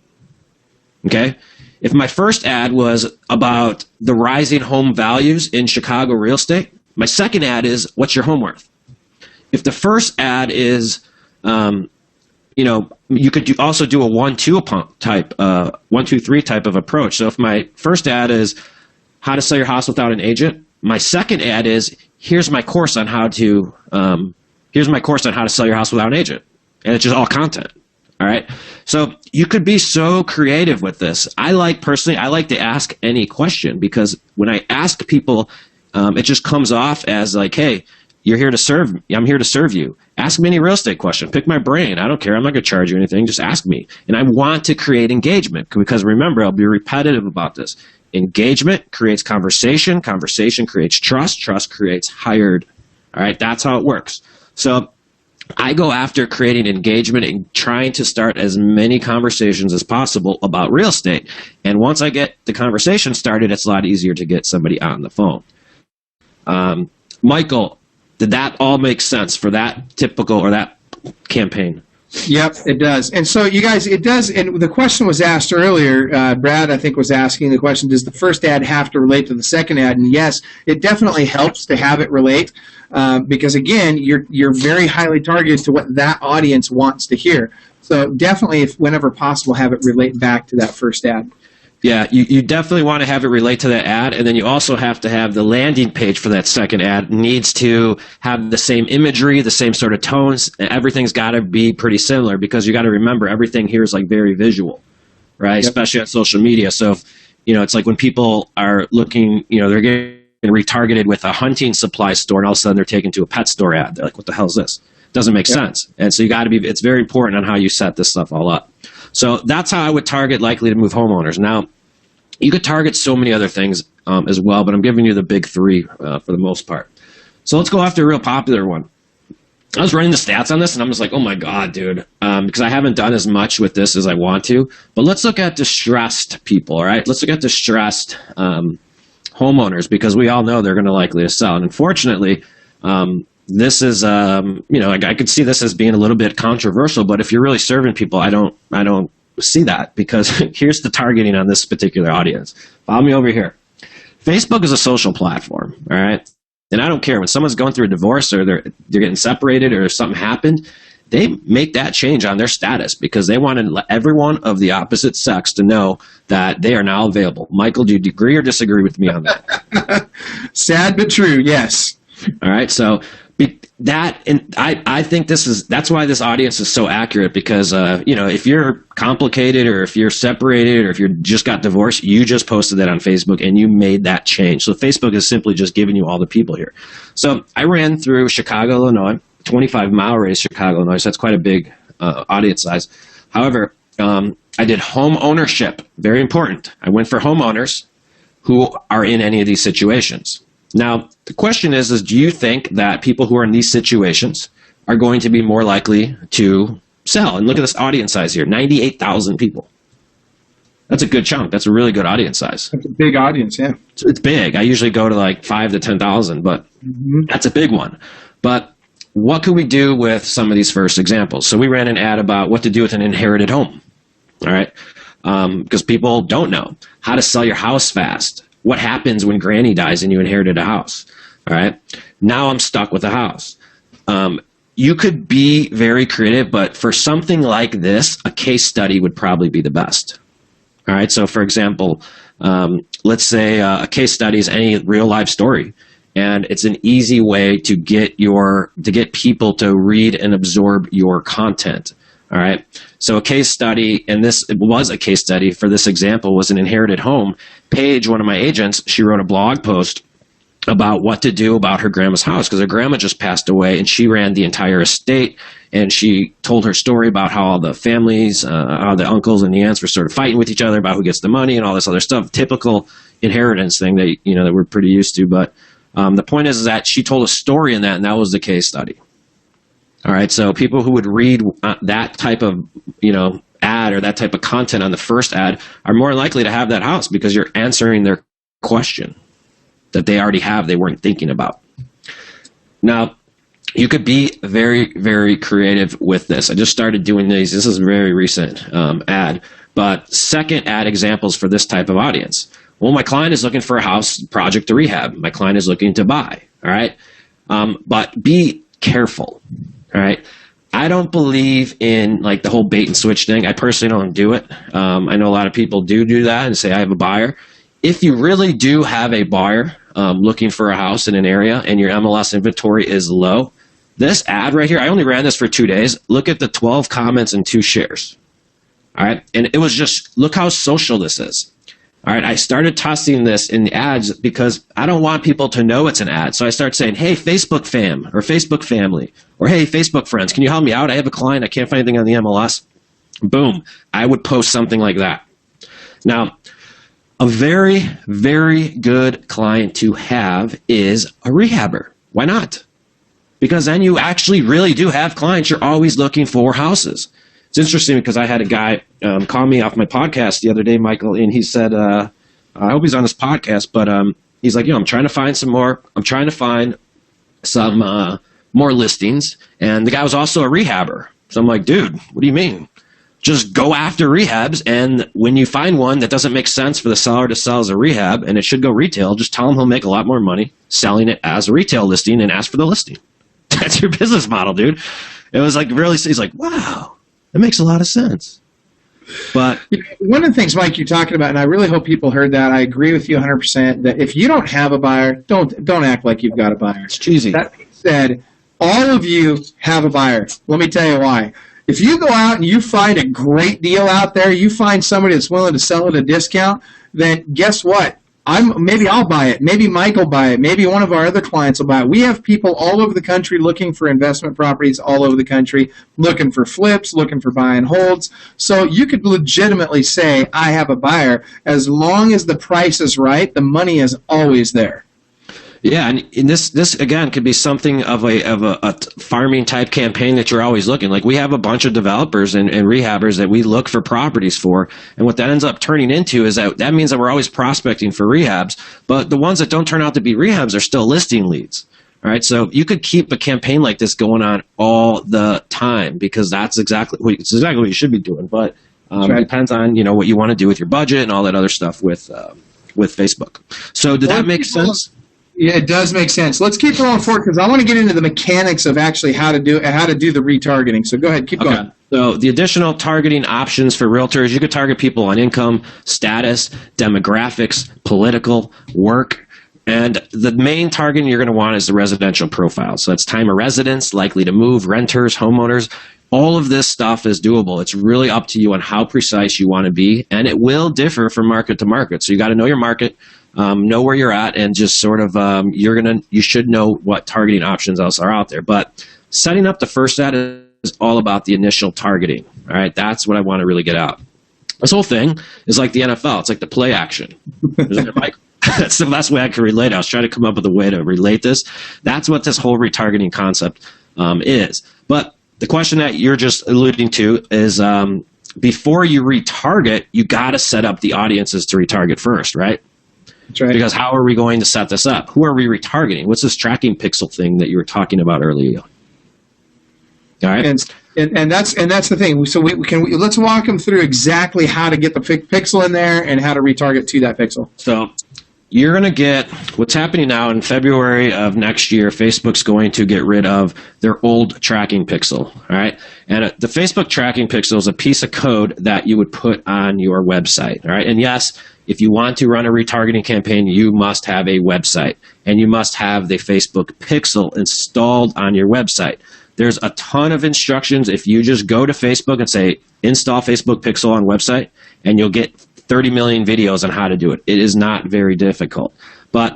Okay? If my first ad was about the rising home values in Chicago real estate, my second ad is, what's your home worth? If the first ad is, you could also do a 1-2 type, 1-2-3 type of approach. So if my first ad is how to sell your house without an agent, my second ad is, here's my course on how to sell your house without an agent. And it's just all content. All right. So you could be so creative with this. I like to ask any question, because when I ask people, it just comes off as like, hey, you're here to serve me. I'm here to serve you. Ask me any real estate question. Pick my brain. I don't care. I'm not going to charge you anything. Just ask me. And I want to create engagement, because remember, I'll be repetitive about this. Engagement creates conversation. Conversation creates trust. Trust creates hired. All right, that's how it works. So I go after creating engagement and trying to start as many conversations as possible about real estate. And once I get the conversation started, it's a lot easier to get somebody on the phone. Michael, did that all make sense for that typical or that campaign? Yep, it does. And so, you guys, it does. And the question was asked earlier. Brad, I think, was asking the question: does the first ad have to relate to the second ad? And yes, it definitely helps to have it relate, because again, you're very highly targeted to what that audience wants to hear. So definitely, if whenever possible, have it relate back to that first ad. Yeah, you definitely want to have it relate to that ad, and then you also have to have the landing page for that second ad needs to have the same imagery, the same sort of tones, and everything's got to be pretty similar, because you got to remember everything here is like very visual, right? Yep. Especially on social media. So, if, it's like when people are looking, they're getting retargeted with a hunting supply store, and all of a sudden they're taken to a pet store ad. They're like, what the hell is this? Doesn't make sense. And so it's very important on how you set this stuff all up. So that's how I would target likely to move homeowners. Now, you could target so many other things as well, but I'm giving you the big three for the most part. So let's go after a real popular one. I was running the stats on this, and I'm just like, oh my God, dude, because I haven't done as much with this as I want to. But let's look at distressed people, all right? Let's look at distressed homeowners, because we all know they're going to likely to sell. And unfortunately, this is, I could see this as being a little bit controversial, but if you're really serving people, I don't see that, because here's the targeting on this particular audience. Follow me over here. Facebook is a social platform, all right? And I don't care when someone's going through a divorce or they're getting separated or something happened, they make that change on their status because they want to let everyone of the opposite sex to know that they are now available. Michael, do you agree or disagree with me on that? Sad but true, yes. All right, so I think that's why this audience is so accurate, because if you're complicated or if you're separated or if you just got divorced, you just posted that on Facebook and you made that change. So Facebook is simply just giving you all the people here. So I ran through Chicago, Illinois, 25-mile radius Chicago, Illinois. So that's quite a big audience size. However, I did home ownership, very important. I went for homeowners who are in any of these situations. Now, the question is do you think that people who are in these situations are going to be more likely to sell? And look at this audience size here, 98,000 people. That's a good chunk. That's a really good audience size. That's a big audience, yeah. It's big. I usually go to like 5,000 to 10,000, but that's a big one. But what could we do with some of these first examples? So we ran an ad about what to do with an inherited home, all right? Because people don't know how to sell your house fast. What happens when granny dies and you inherited a house? All right. Now I'm stuck with a house. You could be very creative, but for something like this, a case study would probably be the best. All right. So, for example, let's say a case study is any real life story. and it's an easy way to get people to read and absorb your content. All right. So a case study, and this was a case study for this example, was an inherited home. Paige, one of my agents, she wrote a blog post about what to do about her grandma's house because her grandma just passed away, and she ran the entire estate. And she told her story about how all the families, how the uncles and the aunts were sort of fighting with each other about who gets the money and all this other stuff. Typical inheritance thing that that we're pretty used to. But the point is that she told a story in that, and that was the case study. All right, so people who would read that type of ad or that type of content on the first ad are more likely to have that house because you're answering their question that they already have, they weren't thinking about. Now, you could be very, very creative with this. I just started doing these. This is a very recent ad. But second ad examples for this type of audience. Well, my client is looking for a house project to rehab. My client is looking to buy. All right. But be careful. All right. I don't believe in like the whole bait and switch thing. I personally don't do it. I know a lot of people do that and say, I have a buyer. If you really do have a buyer looking for a house in an area and your MLS inventory is low, this ad right here, I only ran this for 2 days. Look at the 12 comments and 2 shares. All right. And it was just, look how social this is. All right. I started tossing this in the ads because I don't want people to know it's an ad. So I start saying, hey, Facebook fam or Facebook family or hey, Facebook friends, can you help me out? I have a client. I can't find anything on the MLS. Boom. I would post something like that. Now, a very, very good client to have is a rehabber. Why not? Because then you actually really do have clients. You're always looking for houses. It's interesting because I had a guy call me off my podcast the other day, Michael, and he said, I hope he's on this podcast, but he's like, I'm trying to find some more listings. And the guy was also a rehabber. So I'm like, dude, what do you mean? Just go after rehabs, and when you find one that doesn't make sense for the seller to sell as a rehab and it should go retail, just tell him he'll make a lot more money selling it as a retail listing and ask for the listing. That's your business model, dude. It was like really, he's like, wow, that makes a lot of sense. But one of the things, Mike, you're talking about, and I really hope people heard that. I agree with you 100% that if you don't have a buyer, don't act like you've got a buyer. It's cheesy. That being said, all of you have a buyer. Let me tell you why. If you go out and you find a great deal out there, you find somebody that's willing to sell at a discount, then guess what? Maybe I'll buy it. Maybe Mike will buy it. Maybe one of our other clients will buy it. We have people all over the country looking for investment properties all over the country, looking for flips, looking for buy and holds. So you could legitimately say, I have a buyer. As long as the price is right, the money is always there. Yeah, and this again could be something of a farming type campaign that you're always looking. Like we have a bunch of developers and rehabbers that we look for properties for, and what that ends up turning into is that means that we're always prospecting for rehabs, but the ones that don't turn out to be rehabs are still listing leads. All right, so you could keep a campaign like this going on all the time because that's exactly what you should be doing. But It depends on what you want to do with your budget and all that other stuff with Facebook. So did that make sense? Yeah, it does make sense. Let's keep going forward because I want to get into the mechanics of actually how to do the retargeting. So go ahead, keep going. So the additional targeting options for realtors, you could target people on income, status, demographics, political, work. And the main targeting you're going to want is the residential profile. So that's time of residence, likely to move, renters, homeowners. All of this stuff is doable. It's really up to you on how precise you want to be, and it will differ from market to market. So you got to know your market, know where you're at, and just sort of you should know what targeting options else are out there. But setting up the first ad is all about the initial targeting. All right, that's what I want to really get out. This whole thing is like the NFL. It's like the play action. That's the best way I can relate. I was trying to come up with a way to relate this. That's what this whole retargeting concept is. But the question that you're just alluding to is before you retarget, you got to set up the audiences to retarget first, right? That's right. Because how are we going to set this up? Who are we retargeting? What's this tracking pixel thing that you were talking about earlier? All right. And that's the thing. So let's walk them through exactly how to get the pixel in there and how to retarget to that pixel. So you're going to get what's happening now in February of next year. Facebook's going to get rid of their old tracking pixel. All right. And the Facebook tracking pixel is a piece of code that you would put on your website. All right. And yes, if you want to run a retargeting campaign, you must have a website and you must have the Facebook pixel installed on your website. There's a ton of instructions. If you just go to Facebook and say, install Facebook pixel on website, and you'll get 30 million videos on how to do it. It is not very difficult. But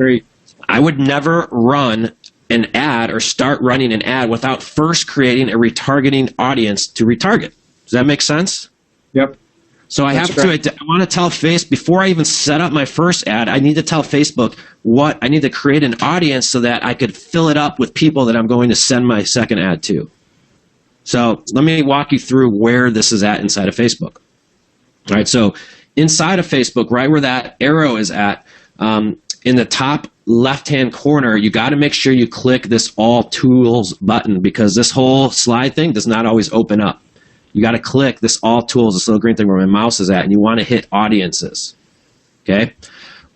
I would never run an ad or start running an ad without first creating a retargeting audience to retarget. Does that make sense? Yep. So I want to tell Facebook, before I even set up my first ad, I need to tell Facebook I need to create an audience so that I could fill it up with people that I'm going to send my second ad to. So let me walk you through where this is at inside of Facebook. All right, so inside of Facebook, right where that arrow is at, in the top left-hand corner, you got to make sure you click this All Tools button, because this whole slide thing does not always open up. You got to click this All Tools, this little green thing where my mouse is at, and you want to hit Audiences. Okay?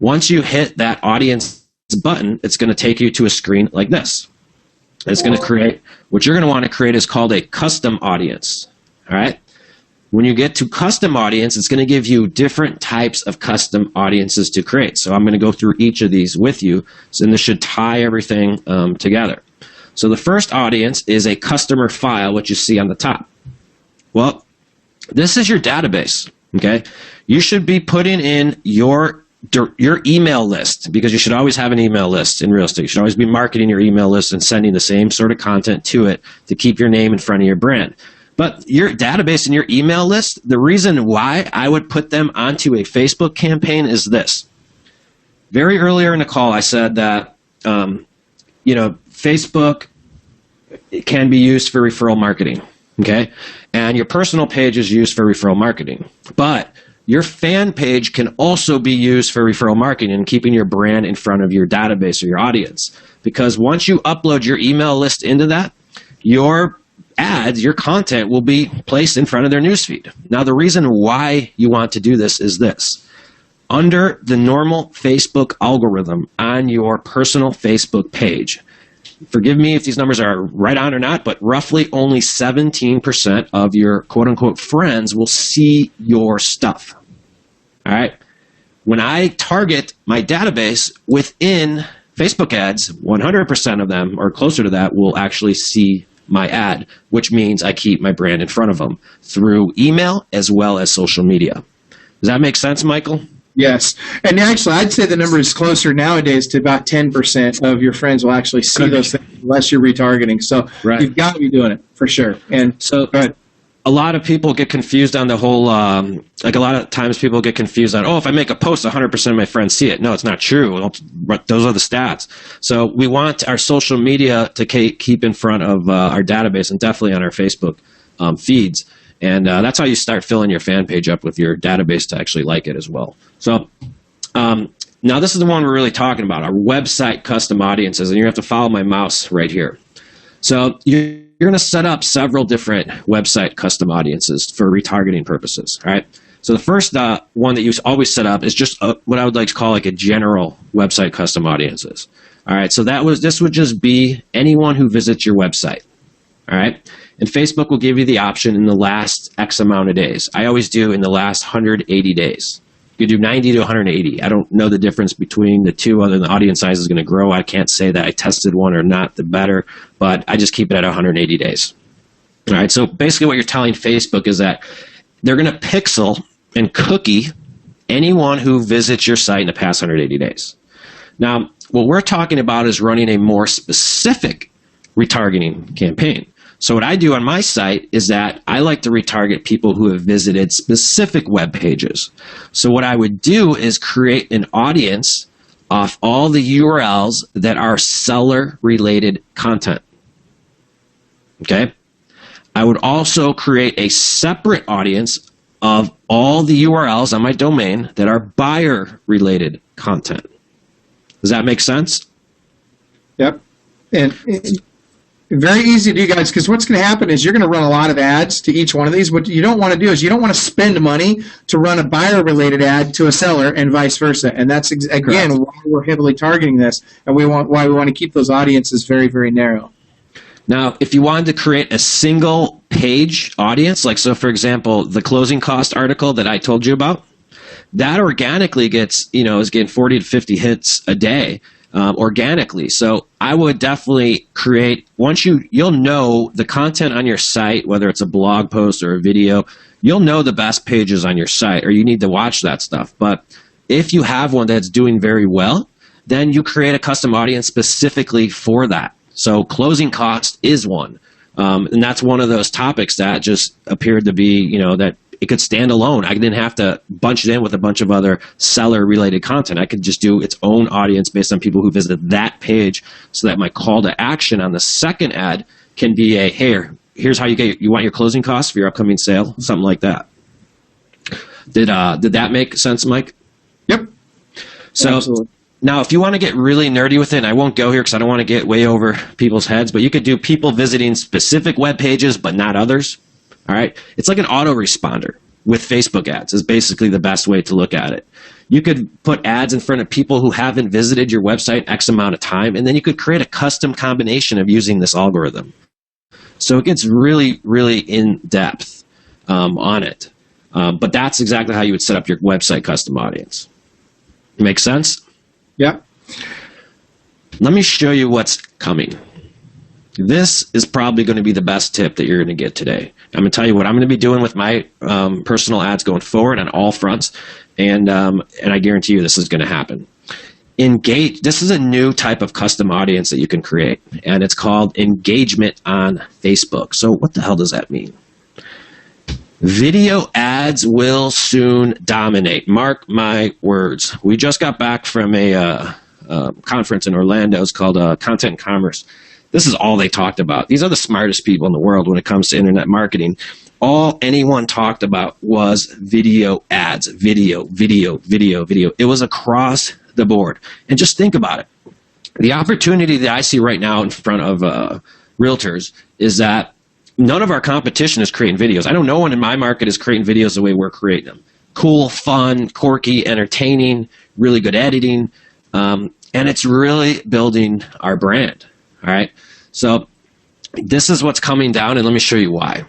Once you hit that Audience button, it's going to take you to a screen like this. It's going to create, what you're going to want to create is called a custom audience. All right? When you get to custom audience, it's going to give you different types of custom audiences to create. So I'm going to go through each of these with you, and this should tie everything together. So the first audience is a customer file, which you see on the top. Well, this is your database, okay? You should be putting in your email list, because you should always have an email list in real estate. You should always be marketing your email list and sending the same sort of content to it to keep your name in front of your brand. But your database and your email list, the reason why I would put them onto a Facebook campaign is this. Very earlier in the call, I said that, Facebook can be used for referral marketing, okay? And your personal page is used for referral marketing. But your fan page can also be used for referral marketing and keeping your brand in front of your database or your audience. Because once you upload your email list into that, your ads, your content will be placed in front of their newsfeed. Now, the reason why you want to do this is this. Under the normal Facebook algorithm on your personal Facebook page, forgive me if these numbers are right on or not, but roughly only 17% of your quote-unquote friends will see your stuff. All right? When I target my database within Facebook ads, 100% of them, or closer to that, will actually see my ad, which means I keep my brand in front of them through email as well as social media. Does that make sense, Michael? Yes. And actually, I'd say the number is closer nowadays to about 10% of your friends will actually see those things unless you're retargeting. So You've got to be doing it for sure. And so a lot of people get confused on the whole, a lot of times people get confused on, if I make a post, 100% of my friends see it. No, it's not true. Those are the stats. So we want our social media to keep in front of our database, and definitely on our Facebook feeds. And that's how you start filling your fan page up with your database to actually like it as well. So now this is the one we're really talking about, our website custom audiences, and you have to follow my mouse right here. So you're going to set up several different website custom audiences for retargeting purposes, all right? So the first one that you always set up is just what I would like to call like a general website custom audiences. All right, so this would just be anyone who visits your website, all right? And Facebook will give you the option in the last X amount of days. I always do in the last 180 days. You do 90 to 180. I don't know the difference between the two, other than the audience size is going to grow. I can't say that I tested one or not, the better, but I just keep it at 180 days. All right, so basically what you're telling Facebook is that they're going to pixel and cookie anyone who visits your site in the past 180 days. Now, what we're talking about is running a more specific retargeting campaign. So what I do on my site is that I like to retarget people who have visited specific web pages. So what I would do is create an audience off all the URLs that are seller-related content. Okay? I would also create a separate audience of all the URLs on my domain that are buyer-related content. Does that make sense? Yep. And Very easy to do, guys, because what's going to happen is you're going to run a lot of ads to each one of these. What you don't want to do is you don't want to spend money to run a buyer-related ad to a seller and vice versa. And that's, again, why we're heavily targeting this, and why we want to keep those audiences very, very narrow. Now, if you wanted to create a single page audience, like so, for example, the closing cost article that I told you about, that organically gets, is getting 40 to 50 hits a day. Organically. So I would definitely create, once you'll know the content on your site, whether it's a blog post or a video, you'll know the best pages on your site, or you need to watch that stuff. But if you have one that's doing very well, then you create a custom audience specifically for that. So closing cost is one. And that's one of those topics that just appeared to be, that it could stand alone. I didn't have to bunch it in with a bunch of other seller-related content. I could just do its own audience based on people who visit that page, so that my call to action on the second ad can be a, hey, here's how you want your closing costs for your upcoming sale, something like that. Did that make sense, Mike? Yep. So absolutely. Now, if you want to get really nerdy with it, and I won't go here because I don't want to get way over people's heads, but you could do people visiting specific web pages but not others. All right. It's like an autoresponder with Facebook ads is basically the best way to look at it. You could put ads in front of people who haven't visited your website X amount of time, and then you could create a custom combination of using this algorithm. So it gets really, really in depth on it. But that's exactly how you would set up your website custom audience. Make sense? Yeah. Let me show you what's coming. This is probably going to be the best tip that you're going to get today. I'm going to tell you what I'm going to be doing with my personal ads going forward on all fronts, and I guarantee you this is going to happen. Engage. This is a new type of custom audience that you can create, and it's called engagement on Facebook. So what the hell does that mean? Video ads will soon dominate. Mark my words. We just got back from a conference in Orlando. It's called Content and Commerce. This is all they talked about. These are the smartest people in the world when it comes to internet marketing. All anyone talked about was video ads, video. It was across the board. And just think about it. The opportunity that I see right now in front of realtors is that none of our competition is creating videos. I know no one in my market is creating videos the way we're creating them. Cool, fun, quirky, entertaining, really good editing, and it's really building our brand. All right, so this is what's coming down, and let me show you why.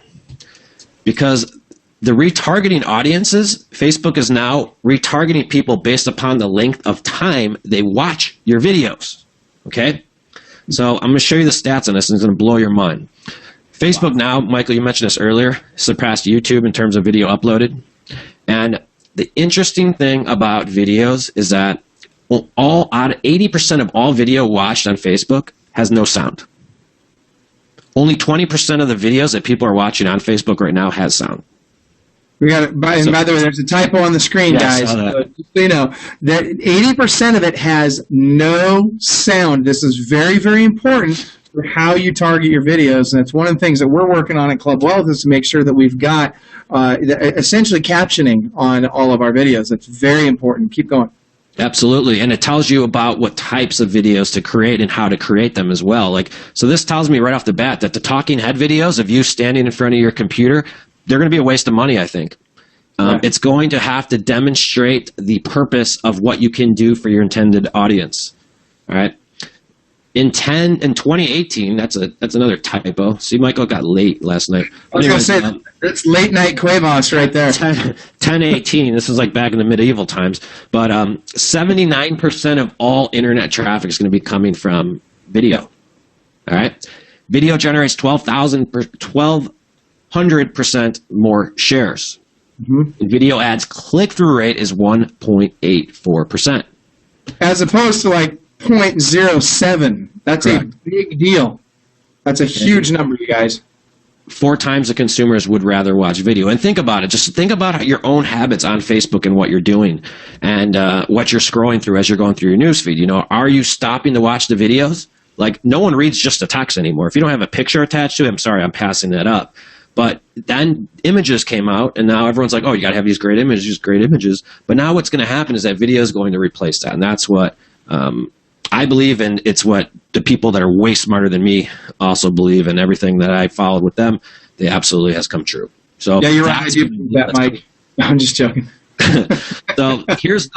Because the retargeting audiences, Facebook is now retargeting people based upon the length of time they watch your videos, okay? So I'm going to show you the stats on this, and it's going to blow your mind. Facebook now, Michael, you mentioned this earlier, surpassed YouTube in terms of video uploaded. And the interesting thing about videos is that out of 80% of all video watched on Facebook has no sound. Only 20% of the videos that people are watching on Facebook right now has sound. We got it. By the way, there's a typo on the screen, guys. So you know that 80% of it has no sound. This is very, very important for how you target your videos, and it's one of the things that we're working on at Club Wealth is to make sure that we've got essentially captioning on all of our videos. That's very important. Keep going. Absolutely, and it tells you about what types of videos to create and how to create them as well. So this tells me right off the bat that the talking head videos of you standing in front of your computer, they're going to be a waste of money, I think. Right. It's going to have to demonstrate the purpose of what you can do for your intended audience. All right. In 2018, that's another typo. See, Michael got late last night. I was going to say, that's late night Cuevas right there. 1018, this was like back in the medieval times. But 79% of all internet traffic is going to be coming from video. All right? Video generates 1,200% more shares. Mm-hmm. Video ads click-through rate is 1.84%. As opposed to like 0.07. That's correct. A big deal. That's a huge number, you guys. 4 times the consumers would rather watch video. And think about it. Just think about your own habits on Facebook and what you're doing and what you're scrolling through as you're going through your newsfeed. You know, are you stopping to watch the videos? Like, no one reads just a text anymore. If you don't have a picture attached to it, I'm sorry, I'm passing that up. But then images came out, and now everyone's like, oh, you got to have these great images. But now what's going to happen is that video is going to replace that. And that's what I believe, and it's what the people that are way smarter than me also believe, and everything that I followed with them, they absolutely has come true. So yeah, you're right. I do that, Mike. I'm just joking. So here's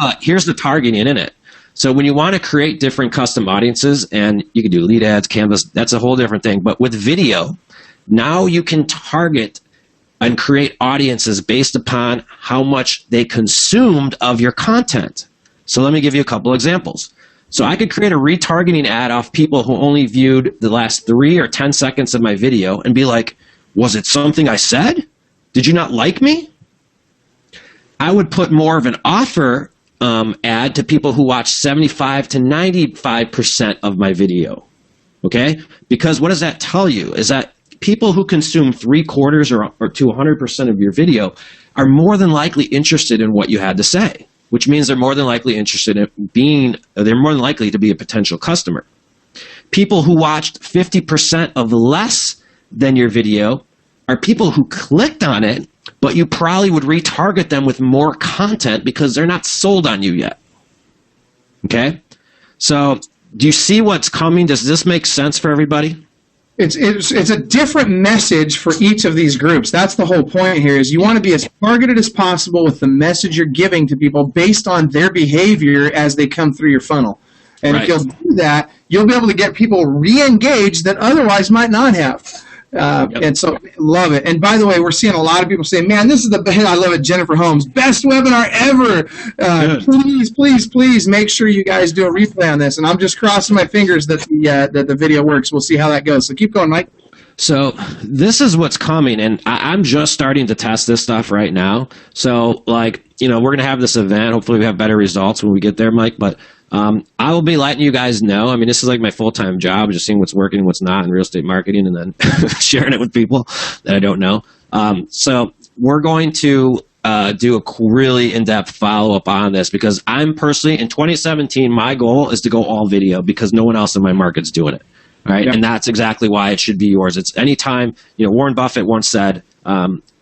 the targeting in it. So when you want to create different custom audiences, and you can do lead ads, Canvas, that's a whole different thing. But with video, now you can target and create audiences based upon how much they consumed of your content. So let me give you a couple examples. So I could create a retargeting ad off people who only viewed the last 3 or 10 seconds of my video and be like, was it something I said? Did you not like me? I would put more of an offer ad to people who watch 75 to 95% of my video. Okay? Because what does that tell you? Is that people who consume 3/4 or to 100% of your video are more than likely interested in what you had to say, which means they're more than likely interested in they're more than likely to be a potential customer. People who watched 50% of less than your video are people who clicked on it, but you probably would retarget them with more content because they're not sold on you yet. Okay? So do you see what's coming? Does this make sense for everybody? It's a different message for each of these groups. That's the whole point here, is you want to be as targeted as possible with the message you're giving to people based on their behavior as they come through your funnel. And Right. if you'll do that, you'll be able to get people re-engaged that otherwise might not have. And so, love it. And by the way, we're seeing a lot of people say, man, this is the best. I love it, Jennifer Holmes. Best webinar ever. Please make sure you guys do a replay on this. And I'm just crossing my fingers that the video works. We'll see how that goes. So keep going, Mike. So this is what's coming, and I'm just starting to test this stuff right now. So, like, we're going to have this event. Hopefully we have better results when we get there, Mike. But I will be letting you guys know. I mean, this is like my full-time job, just seeing what's working and what's not in real estate marketing, and then sharing it with people that I don't know. So we're going to do a really in-depth follow-up on this, because I'm personally, in 2017, my goal is to go all video because no one else in my market's doing it. All right. Yep. And that's exactly why it should be yours. It's anytime, Warren Buffett once said,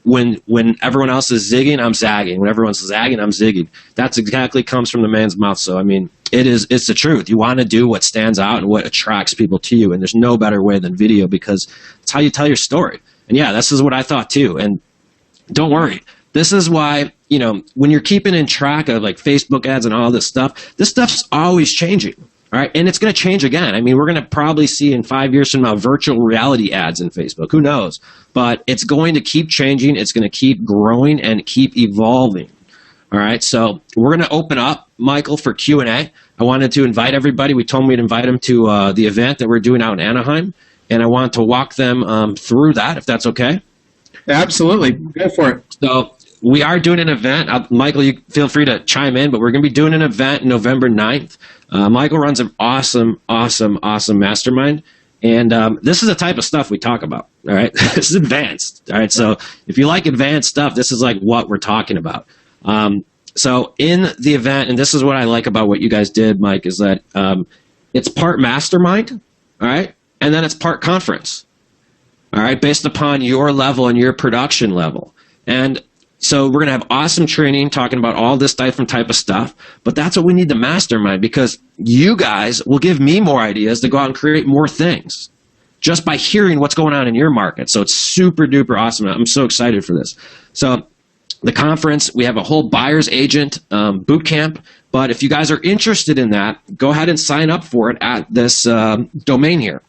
when everyone else is zigging, I'm zagging. When everyone's zagging, I'm zigging. That's exactly comes from the man's mouth. So, I mean, it's the truth. You want to do what stands out and what attracts people to you. And there's no better way than video, because it's how you tell your story. And yeah, this is what I thought too. And don't worry. This is why, when you're keeping in track of like Facebook ads and all this stuff's always changing. All right. And it's going to change again. I mean, we're going to probably see in 5 years from now virtual reality ads in Facebook. Who knows? But it's going to keep changing. It's going to keep growing and keep evolving. All right. So we're going to open up, Michael, for Q&A. I wanted to invite everybody. We told them we'd invite them to the event that we're doing out in Anaheim. And I want to walk them through that, if that's okay. Absolutely. Go for it. So we are doing an event. Michael, you feel free to chime in, but we're going to be doing an event November 9th. Michael runs an awesome mastermind. And this is the type of stuff we talk about. All right. This is advanced. All right. So if you like advanced stuff, this is like what we're talking about. So in the event, and this is what I like about what you guys did, Mike, is that it's part mastermind. All right. And then it's part conference. All right. Based upon your level and your production level. And so we're going to have awesome training talking about all this different type of stuff, but that's what we need to mastermind, because you guys will give me more ideas to go out and create more things just by hearing what's going on in your market. So it's super duper awesome. I'm so excited for this. So the conference, we have a whole buyer's agent boot camp, but if you guys are interested in that, go ahead and sign up for it at this domain here.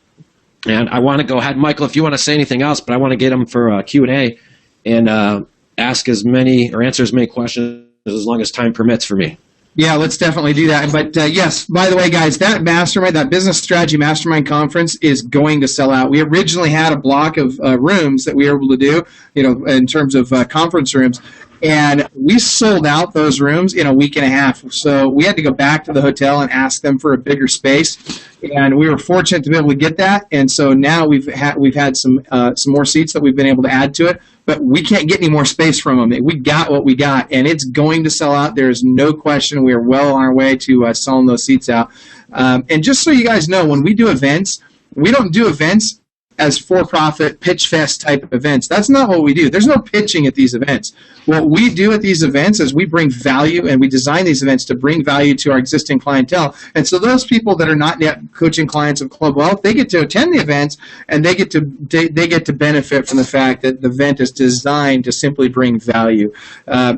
And I want to go ahead, Michael, if you want to say anything else, but I want to get them for Q&A and ask as many or answer as many questions as long as time permits for me. Yeah, let's definitely do that. But yes, by the way, guys, that mastermind, that business strategy mastermind conference is going to sell out. We originally had a block of rooms that we were able to do, in terms of conference rooms. And we sold out those rooms in a week and a half. So we had to go back to the hotel and ask them for a bigger space. And we were fortunate to be able to get that. And so now we've had some more seats that we've been able to add to it. But we can't get any more space from them. We got what we got, and it's going to sell out. There is no question. We are well on our way to selling those seats out. And just so you guys know, when we do events, we don't do events as for-profit pitch fest type of events. That's not what we do. There's no pitching at these events. What we do at these events is we bring value, and we design these events to bring value to our existing clientele. And so those people that are not yet coaching clients of Club Wealth, they get to attend the events, and they get to benefit from the fact that the event is designed to simply bring value.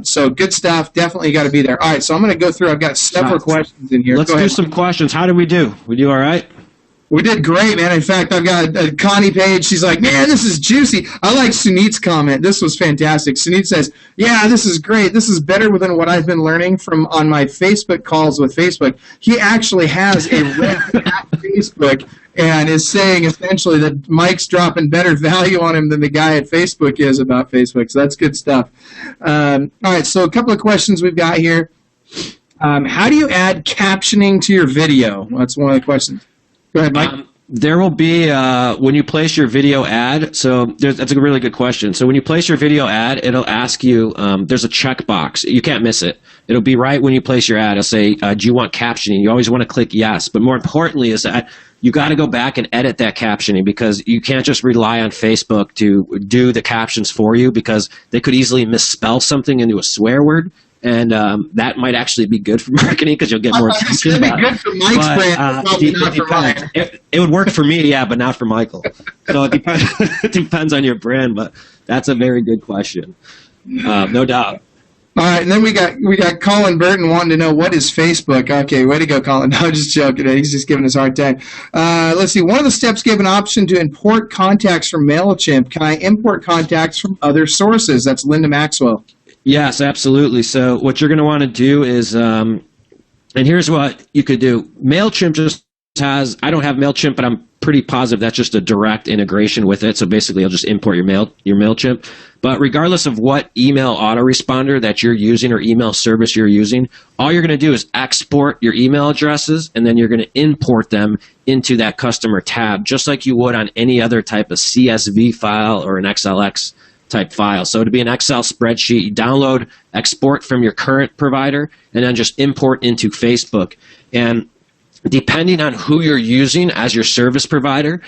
So good stuff. Definitely got to be there. All right, so I'm going to go through. I've got several questions in here. Let's do some questions. How did we do? We do all right? We did great, man. In fact, I've got a Connie page. She's like, man, this is juicy. I like Sunit's comment. This was fantastic. Sunit says, yeah, this is great. This is better than what I've been learning from on my Facebook calls with Facebook. He actually has a rep at Facebook and is saying essentially that Mike's dropping better value on him than the guy at Facebook is about Facebook. So that's good stuff. All right, so a couple of questions we've got here. How do you add captioning to your video? Well, that's one of the questions. Go ahead, Mike. There will be, when you place your video ad, so that's a really good question. So when you place your video ad, it'll ask you, there's a checkbox. You can't miss it. It'll be right when you place your ad. It'll say, do you want captioning? You always want to click yes. But more importantly is that you got to go back and edit that captioning, because you can't just rely on Facebook to do the captions for you, because they could easily misspell something into a swear word. And that might actually be good for marketing, because you'll get more attention. It would be good for Mike's brand, probably not for mine. It would work for me, yeah, but not for Michael. So it depends on your brand, but that's a very good question. No doubt. All right, and then we got Colin Burton wanting to know, what is Facebook? Okay, way to go, Colin. No, just joking. He's just giving us a hard time. Let's see. One of the steps gave an option to import contacts from MailChimp. Can I import contacts from other sources? That's Linda Maxwell. Yes, absolutely. So what you're going to want to do is, and here's what you could do. MailChimp just has, I don't have MailChimp, but I'm pretty positive that's just a direct integration with it. So basically, you'll just import your MailChimp. But regardless of what email autoresponder that you're using or email service you're using, all you're going to do is export your email addresses, and then you're going to import them into that customer tab, just like you would on any other type of CSV file or an XLX type file. So to be an Excel spreadsheet, you download, export from your current provider, and then just import into Facebook. And depending on who you're using as your service provider,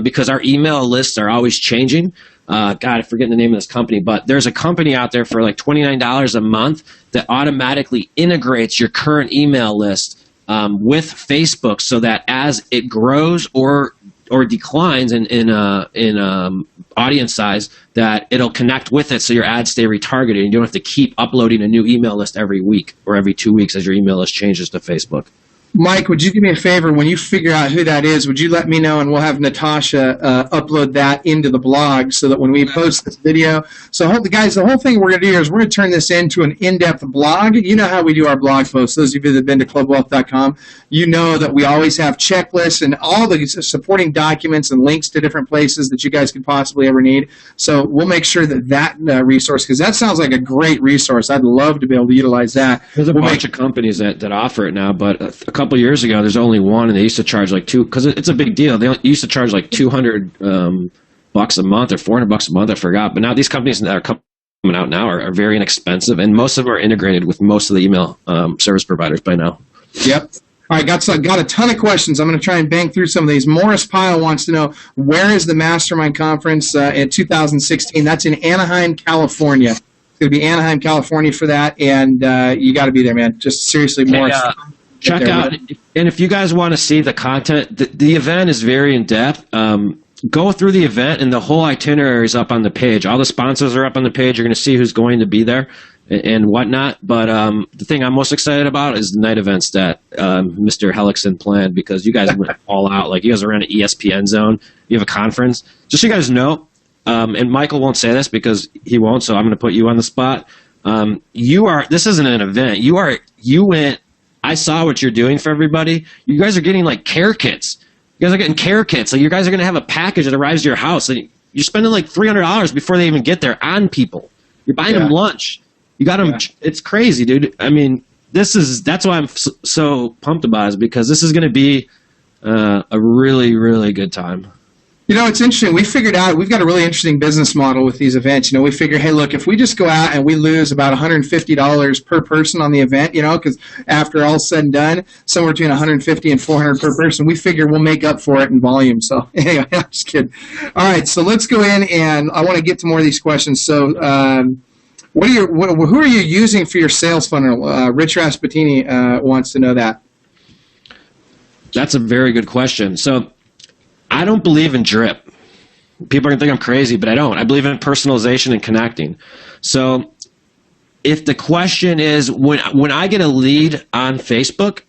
because our email lists are always changing. God, I forget the name of this company, but there's a company out there for like $29 a month that automatically integrates your current email list with Facebook, so that as it grows or declines in audience size, that it'll connect with it, so your ads stay retargeted, and you don't have to keep uploading a new email list every week or every 2 weeks as your email list changes to Facebook. Mike, would you do me a favor? When you figure out who that is, would you let me know, and we'll have Natasha upload that into the blog, so that when we post this video. So, guys, the whole thing we're going to do here is we're going to turn this into an in-depth blog. You know how we do our blog posts. Those of you that have been to clubwealth.com, you know that we always have checklists and all the supporting documents and links to different places that you guys could possibly ever need. So we'll make sure that resource, because that sounds like a great resource. I'd love to be able to utilize that. There's a bunch of companies that offer it now, but a couple of years ago, there's only one, and they used to charge like because it's a big deal. They used to charge like $200 bucks a month or $400 a month. I forgot. But now these companies that are coming out now are very inexpensive, and most of them are integrated with most of the email service providers by now. Yep. All right, got a ton of questions. I'm going to try and bang through some of these. Morris Pyle wants to know, where is the Mastermind Conference in 2016? That's in Anaheim, California. It's going to be Anaheim, California for that, and you got to be there, man. Just seriously, Morris. Check out, and if you guys want to see the content, the event is very in-depth. Go through the event, and the whole itinerary is up on the page. All the sponsors are up on the page. You're going to see who's going to be there and whatnot. But the thing I'm most excited about is the night events that Mr. Hellickson planned, because you guys went all out. Like, you guys are in an ESPN zone. You have a conference. Just so you guys know, and Michael won't say this because he won't, so I'm going to put you on the spot. This isn't an event. You went. I saw what you're doing for everybody. You guys are getting like care kits. You guys are getting care kits. So you guys are going to have a package that arrives to your house. And you're spending like $300 before they even get there on people. You're buying them lunch. You got them. Yeah. It's crazy, dude. I mean, that's why I'm so pumped about it, is because this is going to be a really, really good time. You know, it's interesting. We figured out we've got a really interesting business model with these events. You know, we figure, hey, look, if we just go out and we lose about $150 per person on the event, you know, because after all said and done, somewhere between $150 and $400 per person, we figure we'll make up for it in volume. So anyway, I'm just kidding. All right, so let's go in, and I want to get to more of these questions. So who are you using for your sales funnel? Rich Raspatini wants to know that. That's a very good question. So I don't believe in drip. People are going to think I'm crazy, but I don't. I believe in personalization and connecting. So if the question is, when I get a lead on Facebook,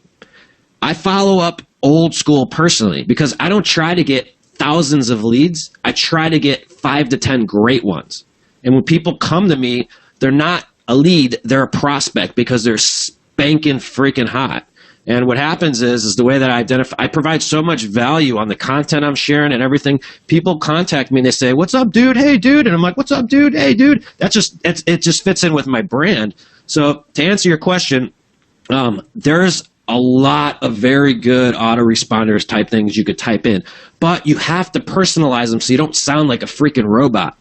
I follow up old school personally, because I don't try to get thousands of leads. I try to get 5 to 10 great ones. And when people come to me, they're not a lead, they're a prospect, because they're spanking freaking hot. And what happens is the way that I provide so much value on the content I'm sharing and everything. People contact me and they say, "What's up, dude? Hey, dude." And I'm like, "What's up, dude? Hey, dude." It just fits in with my brand. So to answer your question, there's a lot of very good autoresponders type things you could type in, but you have to personalize them so you don't sound like a freaking robot.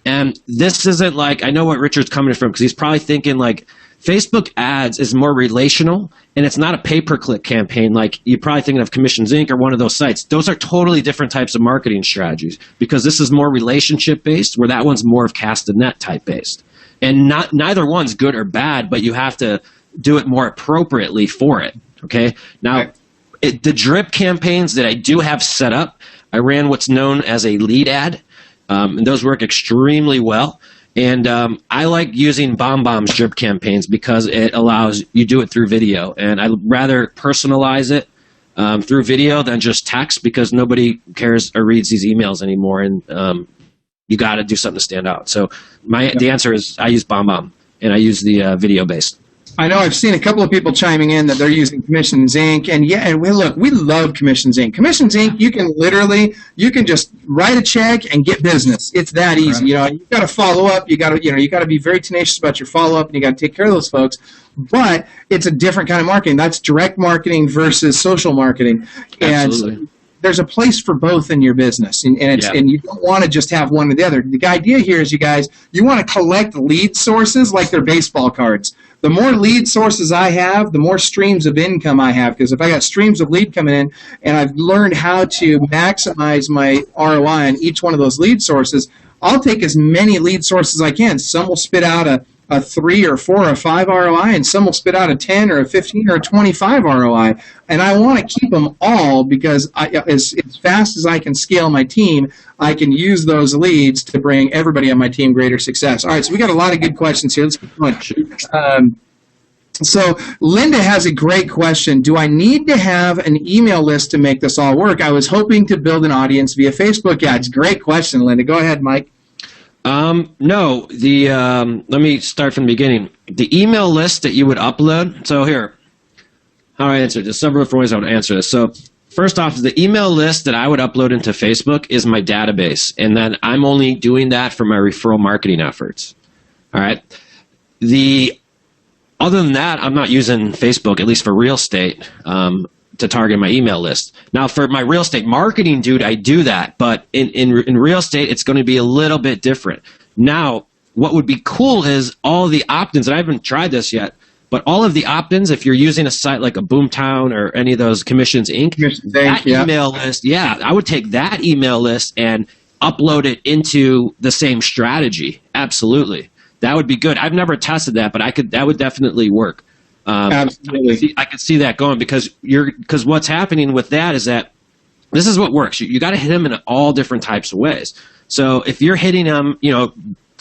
And this isn't like, I know what Richard's coming from, because he's probably thinking like, Facebook ads is more relational, and it's not a pay-per-click campaign like you're probably thinking of Commissions Inc. or one of those sites. Those are totally different types of marketing strategies, because this is more relationship-based, where that one's more of cast-a-net type-based. And neither one's good or bad, but you have to do it more appropriately for it, okay? Now, the drip campaigns that I do have set up, I ran what's known as a lead ad, and those work extremely well. And I like using BombBomb's drip campaigns because it allows you do it through video. And I'd rather personalize it through video than just text, because nobody cares or reads these emails anymore. And you got to do something to stand out. So the answer is I use BombBomb, and I use the video-based. I know I've seen a couple of people chiming in that they're using Commissions Inc. And yeah, and we love Commissions Inc. Commissions Inc. You can just write a check and get business. It's that easy. Right. You know, you got to follow up. You got to be very tenacious about your follow up, and you got to take care of those folks. But it's a different kind of marketing. That's direct marketing versus social marketing. Absolutely. And there's a place for both in your business, and you don't want to just have one or the other. The idea here is, you want to collect lead sources like they're baseball cards. The more lead sources I have, the more streams of income I have, because if I got streams of lead coming in and I've learned how to maximize my ROI on each one of those lead sources, I'll take as many lead sources as I can. Some will spit out a 3 or 4 or 5 ROI, and some will spit out a 10 or a 15 or a 25 ROI. And I want to keep them all, because as fast as I can scale my team, I can use those leads to bring everybody on my team greater success. All right, so we got a lot of good questions here. Let's keep going. So Linda has a great question. Do I need to have an email list to make this all work? I was hoping to build an audience via Facebook ads. Great question, Linda. Go ahead, Mike. No, let me start from the beginning. The email list that you would upload, so here, how do I answer this? Several different ways I would answer this. So first off, the email list that I would upload into Facebook is my database, and then I'm only doing that for my referral marketing efforts. All right. Other than that, I'm not using Facebook, at least for real estate, to target my email list. Now, for my real estate marketing, dude, I do that. But in real estate, it's going to be a little bit different. Now, what would be cool is all the opt-ins, and I haven't tried this yet, but all of the opt-ins, if you're using a site like a Boomtown or any of those Commissions Inc., email list, I would take that email list and upload it into the same strategy. Absolutely. That would be good. I've never tested that, but that would definitely work. Absolutely. I could see that going, because what's happening with that is that this is what works. You got to hit them in all different types of ways. So if you're hitting them,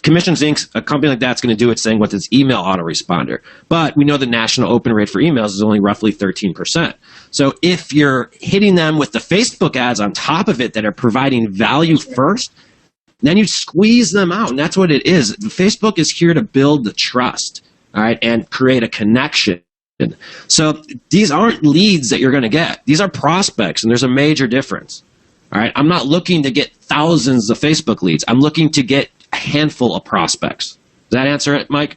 Commissions Inc., a company like that's going to do its thing with its email autoresponder. But we know the national open rate for emails is only roughly 13%. So if you're hitting them with the Facebook ads on top of it that are providing value first, then you squeeze them out. And that's what it is. Facebook is here to build the trust. All right, and create a connection. So these aren't leads that you're going to get. These are prospects, and there's a major difference. All right, I'm not looking to get thousands of Facebook leads. I'm looking to get a handful of prospects. Does that answer it, Mike?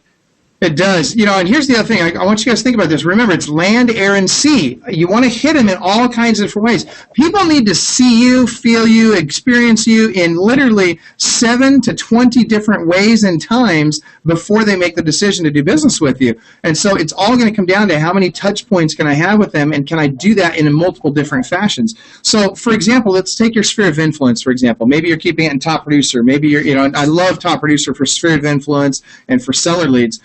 It does. And here's the other thing. I want you guys to think about this. Remember, it's land, air, and sea. You want to hit them in all kinds of different ways. People need to see you, feel you, experience you in literally 7 to 20 different ways and times before they make the decision to do business with you. And so it's all going to come down to how many touch points can I have with them, and can I do that in multiple different fashions? So, for example, let's take your sphere of influence, for example. Maybe you're keeping it in top producer. Maybe I love top producer for sphere of influence and for seller leads.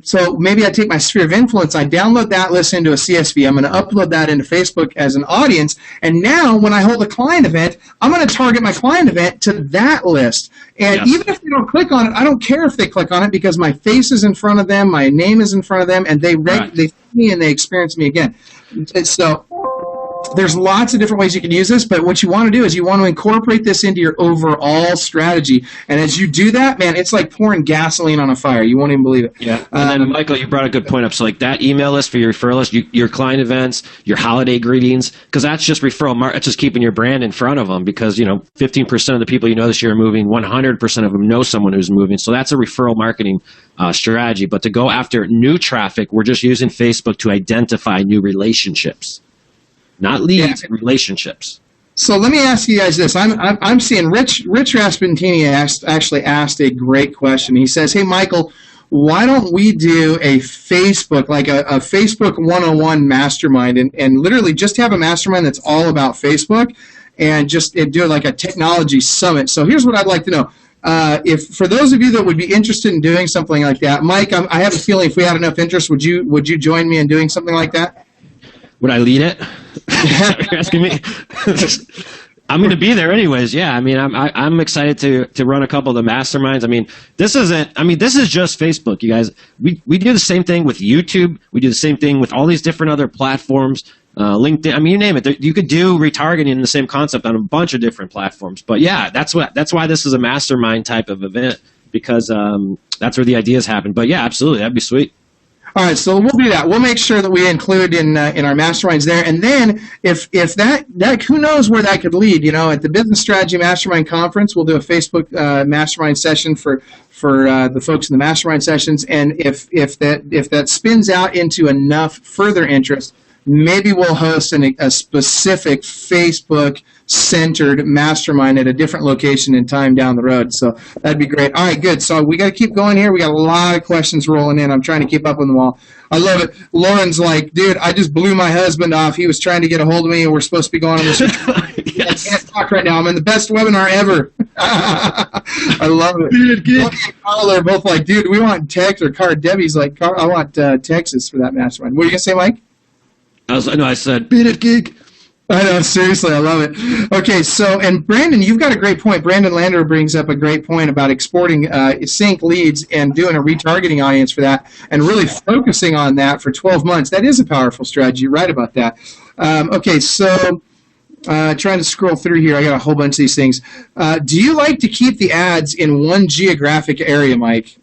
So maybe I take my sphere of influence, I download that list into a CSV. I'm going to upload that into Facebook as an audience. And now when I hold a client event, I'm going to target my client event to that list. And even if they don't click on it, I don't care if they click on it, because my face is in front of them, my name is in front of them, and they see me and they experience me again. So there's lots of different ways you can use this, but what you want to do is you want to incorporate this into your overall strategy. And as you do that, man, it's like pouring gasoline on a fire. You won't even believe it. Yeah. And then, Michael, you brought a good point up. So, like that email list for your referral list, your client events, your holiday greetings, because that's just referral. That's just keeping your brand in front of them, because 15% of the people you know this year are moving. 100% of them know someone who's moving. So that's a referral marketing strategy. But to go after new traffic, we're just using Facebook to identify new relationships. Not leads, relationships. So let me ask you guys this. I'm seeing Rich Raspentini actually asked a great question. He says, "Hey, Michael, why don't we do a Facebook, like a Facebook 101 mastermind, and literally just have a mastermind that's all about Facebook, and just do it like a technology summit?" So here's what I'd like to know. If for those of you that would be interested in doing something like that, Mike, I have a feeling if we had enough interest, would you join me in doing something like that? Would I lead it? You're asking me? I'm going to be there anyways. Yeah, I mean, I'm excited to run a couple of the masterminds. I mean, this is just Facebook, you guys. We do the same thing with YouTube. We do the same thing with all these different other platforms. LinkedIn. I mean, you name it. You could do retargeting in the same concept on a bunch of different platforms. But yeah, that's why this is a mastermind type of event, because that's where the ideas happen. But yeah, absolutely, that'd be sweet. All right, so we'll do that. We'll make sure that we include in our masterminds there, and then if that who knows where that could lead? At the Business Strategy Mastermind Conference, we'll do a Facebook mastermind session for the folks in the mastermind sessions, and if that spins out into enough further interest, maybe we'll host a specific Facebook-centered mastermind at a different location and time down the road. So that'd be great. All right, good. So we got to keep going here. We got a lot of questions rolling in. I'm trying to keep up with them all. I love it. Lauren's like, dude, I just blew my husband off. He was trying to get a hold of me, and we're supposed to be going on this. Yes. I can't talk right now. I'm in the best webinar ever. I love it. They're both like, dude, we want text, or Car. Debbie's like, I want Texas for that mastermind. What are you going to say, Mike? I said, beat it, geek. I know, seriously, I love it. Okay, so, and Brandon, you've got a great point. Brandon Lander brings up a great point about exporting sync leads and doing a retargeting audience for that, and really focusing on that for 12 months. That is a powerful strategy. You're right about that. Okay, so trying to scroll through here. I got a whole bunch of these things. Do you like to keep the ads in one geographic area, Mike?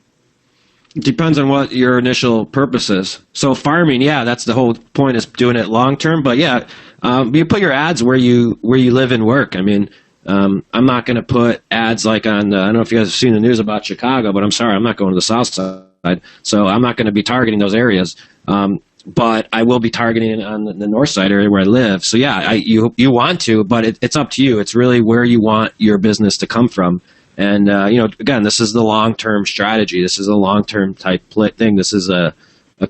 It depends on what your initial purpose is. So farming, yeah, that's the whole point, is doing it long term. But yeah, you put your ads where you live and work. I mean, I'm not going to put ads like on. I don't know if you guys have seen the news about Chicago, but I'm sorry, I'm not going to the South Side, so I'm not going to be targeting those areas. But I will be targeting on the North Side area where I live. So yeah, you want to, but it's up to you. It's really where you want your business to come from. And, again, this is the long-term strategy. This is a long-term type thing. This is a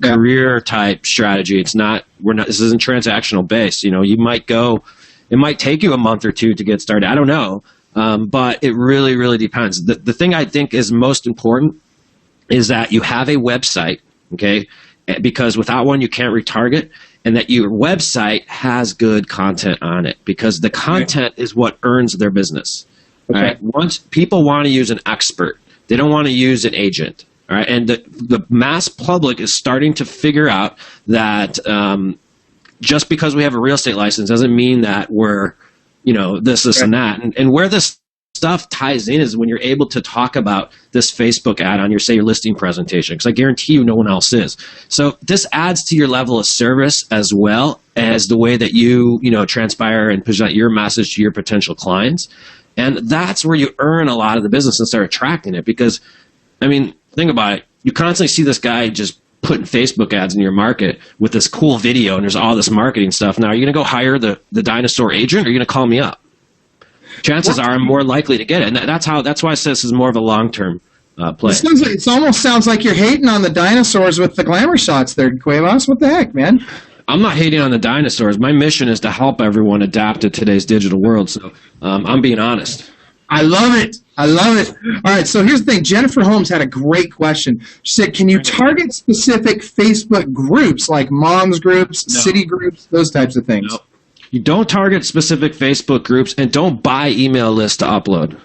career type strategy. This isn't transactional based. You might it might take you a month or two to get started. I don't know. But it really, really depends. The thing I think is most important is that you have a website, okay? Because without one, you can't retarget, and that your website has good content on it, because the content is what earns their business. Okay. All right. Once people want to use an expert, they don't want to use an agent. All right. And the mass public is starting to figure out that just because we have a real estate license doesn't mean that we're, this, and that. And where this stuff ties in is when you're able to talk about this Facebook ad on your listing presentation, because I guarantee no one else is. So this adds to your level of service as well as the way that you transpire and present your message to your potential clients. And that's where you earn a lot of the business and start attracting it. Because, I mean, think about it. you constantly see this guy just putting Facebook ads in your market with this cool video, and there's all this marketing stuff. Now, are you going to go hire the dinosaur agent, or are you going to call me up? Chances are I'm more likely to get it, and that's why I say this is more of a long-term play. It almost sounds like you're hating on the dinosaurs with the glamour shots there, Cuevas. What the heck, man? I'm not hating on the dinosaurs. My mission is to help everyone adapt to today's digital world, so I'm being honest. I love it. I love it. All right, so here's the thing. Jennifer Holmes had a great question. She said, can you target specific Facebook groups like moms groups, city groups, those types of things? No. You don't target specific Facebook groups, and don't buy email lists to upload.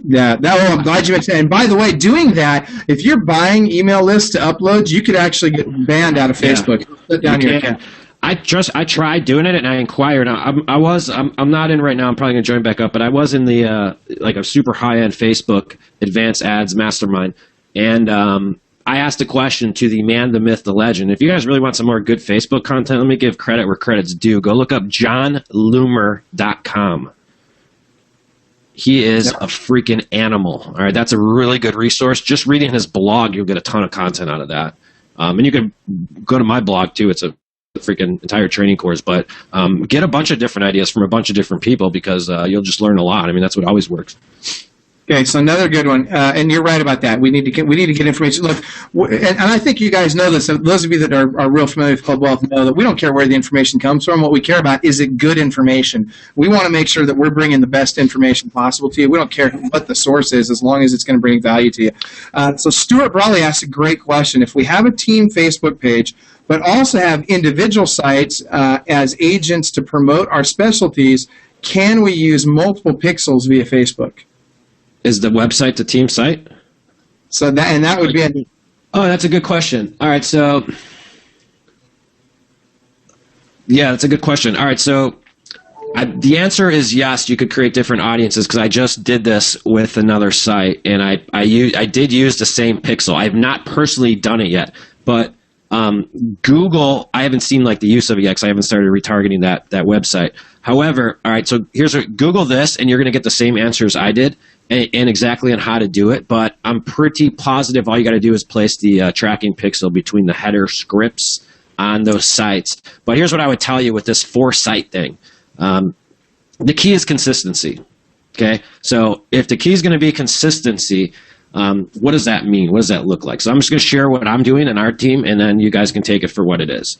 Yeah, I'm glad you mentioned that. And by the way, doing that, if you're buying email lists to upload, you could actually get banned out of Facebook. Put down your account. I tried doing it, and I inquired. I'm not in right now. I'm probably going to join back up, but I was in the like a super high end Facebook advanced ads mastermind, and I asked a question to the man, the myth, the legend. If you guys really want some more good Facebook content, let me give credit where credit's due. Go look up johnloomer.com. He is a freaking animal. All right, that's a really good resource. Just reading his blog, you'll get a ton of content out of that. And you can go to my blog too. It's a freaking entire training course. But get a bunch of different ideas from a bunch of different people, because you'll just learn a lot. I mean, that's what always works. Okay, so another good one, and you're right about that. We need to get information. Look, and I think you guys know this. Those of you that are real familiar with Club Wealth know that we don't care where the information comes from. What we care about is it good information. We want to make sure that we're bringing the best information possible to you. We don't care what the source is, as long as it's going to bring value to you. So Stuart Brawley asked a great question. If we have a team Facebook page, but also have individual sites as agents to promote our specialties, can we use multiple pixels via Facebook? Is the website the team site? So that would be Oh, that's a good question. All right, so yeah, that's a good question. All right, so the answer is yes. You could create different audiences, because I just did this with another site, and I did use the same pixel. I have not personally done it yet, but Google, I haven't seen like the use of it yet, because I haven't started retargeting that website. However, all right, so Google this, and you're going to get the same answers I did. And exactly on how to do it, but I'm pretty positive all you got to do is place the tracking pixel between the header scripts on those sites. But here's what I would tell you with this 4-site thing. The key is consistency. Okay, so if the key is going to be consistency, what does that mean? What does that look like? So I'm just going to share what I'm doing in our team, and then you guys can take it for what it is.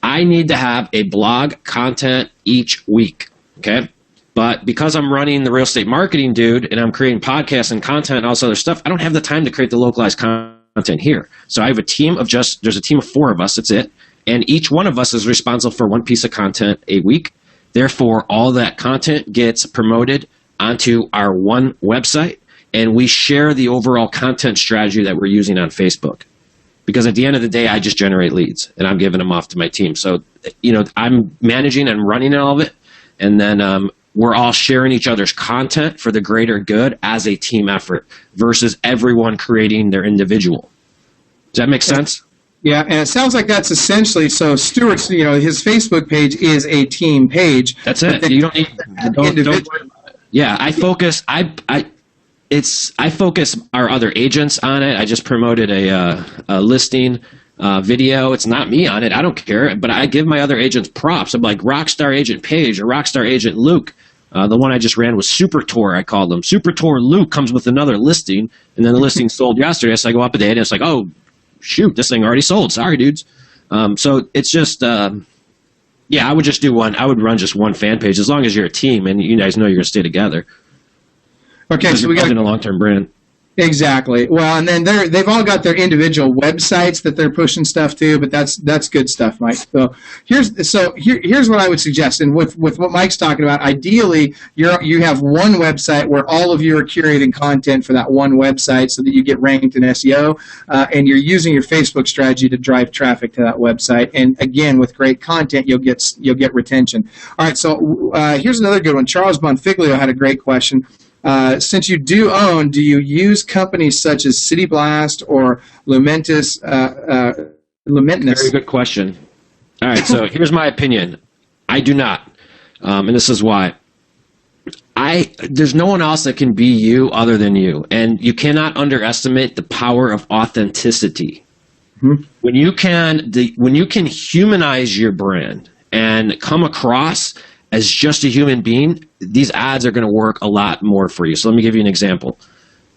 I need to have a blog content each week. Okay. But because I'm running the real estate marketing dude, and I'm creating podcasts and content and all this other stuff, I don't have the time to create the localized content here. So I have a team of there's a team of 4 of us, that's it. And each one of us is responsible for one piece of content a week. Therefore, all that content gets promoted onto our one website, and we share the overall content strategy that we're using on Facebook. Because at the end of the day, I just generate leads, and I'm giving them off to my team. So, I'm managing and running all of it, and then we're all sharing each other's content for the greater good as a team effort versus everyone creating their individual. Does that make sense? Yeah, and it sounds like that's essentially, so Stuart's, his Facebook page is a team page. That's it. You don't need individual. Yeah, I focus our other agents on it. I just promoted a listing video. It's not me on it. I don't care, but I give my other agents props. I'm like Rockstar Agent Paige or Rockstar Agent Luke. The one I just ran was Super Tour, I called them. Super Tour Luke comes with another listing, and then the listing sold yesterday, so I go up a day, and it's like, oh, shoot, this thing already sold. Sorry, dudes. So it's just, I would just do one. I would run just one fan page, as long as you're a team, and you guys know you're going to stay together. Okay, so we got a long-term brand. Exactly. Well, and then they've all got their individual websites that they're pushing stuff to, but that's good stuff, Mike. So here's what I would suggest, and with what Mike's talking about, ideally you have one website where all of you are curating content for that one website, so that you get ranked in SEO, and you're using your Facebook strategy to drive traffic to that website. And again, with great content, you'll get retention. All right. So here's another good one. Charles Bonfiglio had a great question. Since you do you use companies such as City Blast or Lumentus? Very good question. All right, so here's my opinion. I do not, and this is why. there's no one else that can be you other than you, and you cannot underestimate the power of authenticity. Mm-hmm. When you can humanize your brand and come across as just a human being, these ads are going to work a lot more for you. So let me give you an example.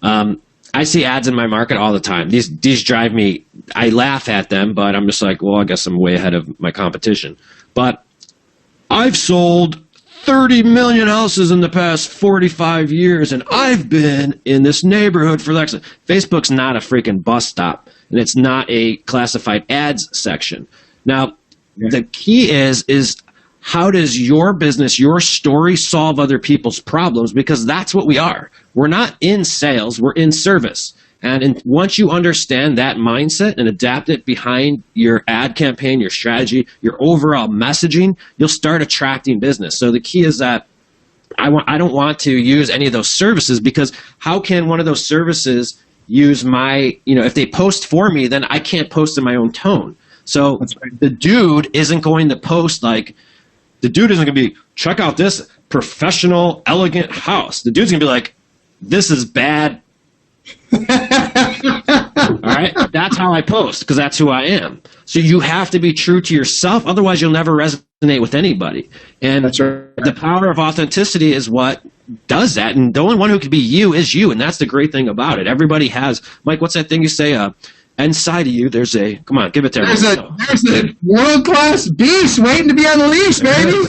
I see ads in my market all the time. These drive me. I laugh at them, but I'm just like, well, I guess I'm way ahead of my competition. But I've sold 30 million houses in the past 45 years, and I've been in this neighborhood for Lexington. Facebook's not a freaking bus stop, and it's not a classified ads section. Now, the key is how does your business, your story solve other people's problems? Because that's what we are. We're not in sales, we're in service. And once you understand that mindset and adapt it behind your ad campaign, your strategy, your overall messaging, you'll start attracting business. So the key is that I don't want to use any of those services, because how can one of those services use my, if they post for me, then I can't post in my own tone. So the dude isn't going to post like, the dude isn't going to be, check out this professional, elegant house. The dude's going to be like, this is bad. All right, that's how I post, because that's who I am. So you have to be true to yourself, otherwise you'll never resonate with anybody. And that's right. The power of authenticity is what does that. And the only one who can be you is you, and that's the great thing about it. Everybody has, Mike, what's that thing you say? Inside of you, there's a, come on, give it to everyone. There's a world-class beast waiting to be unleashed, baby.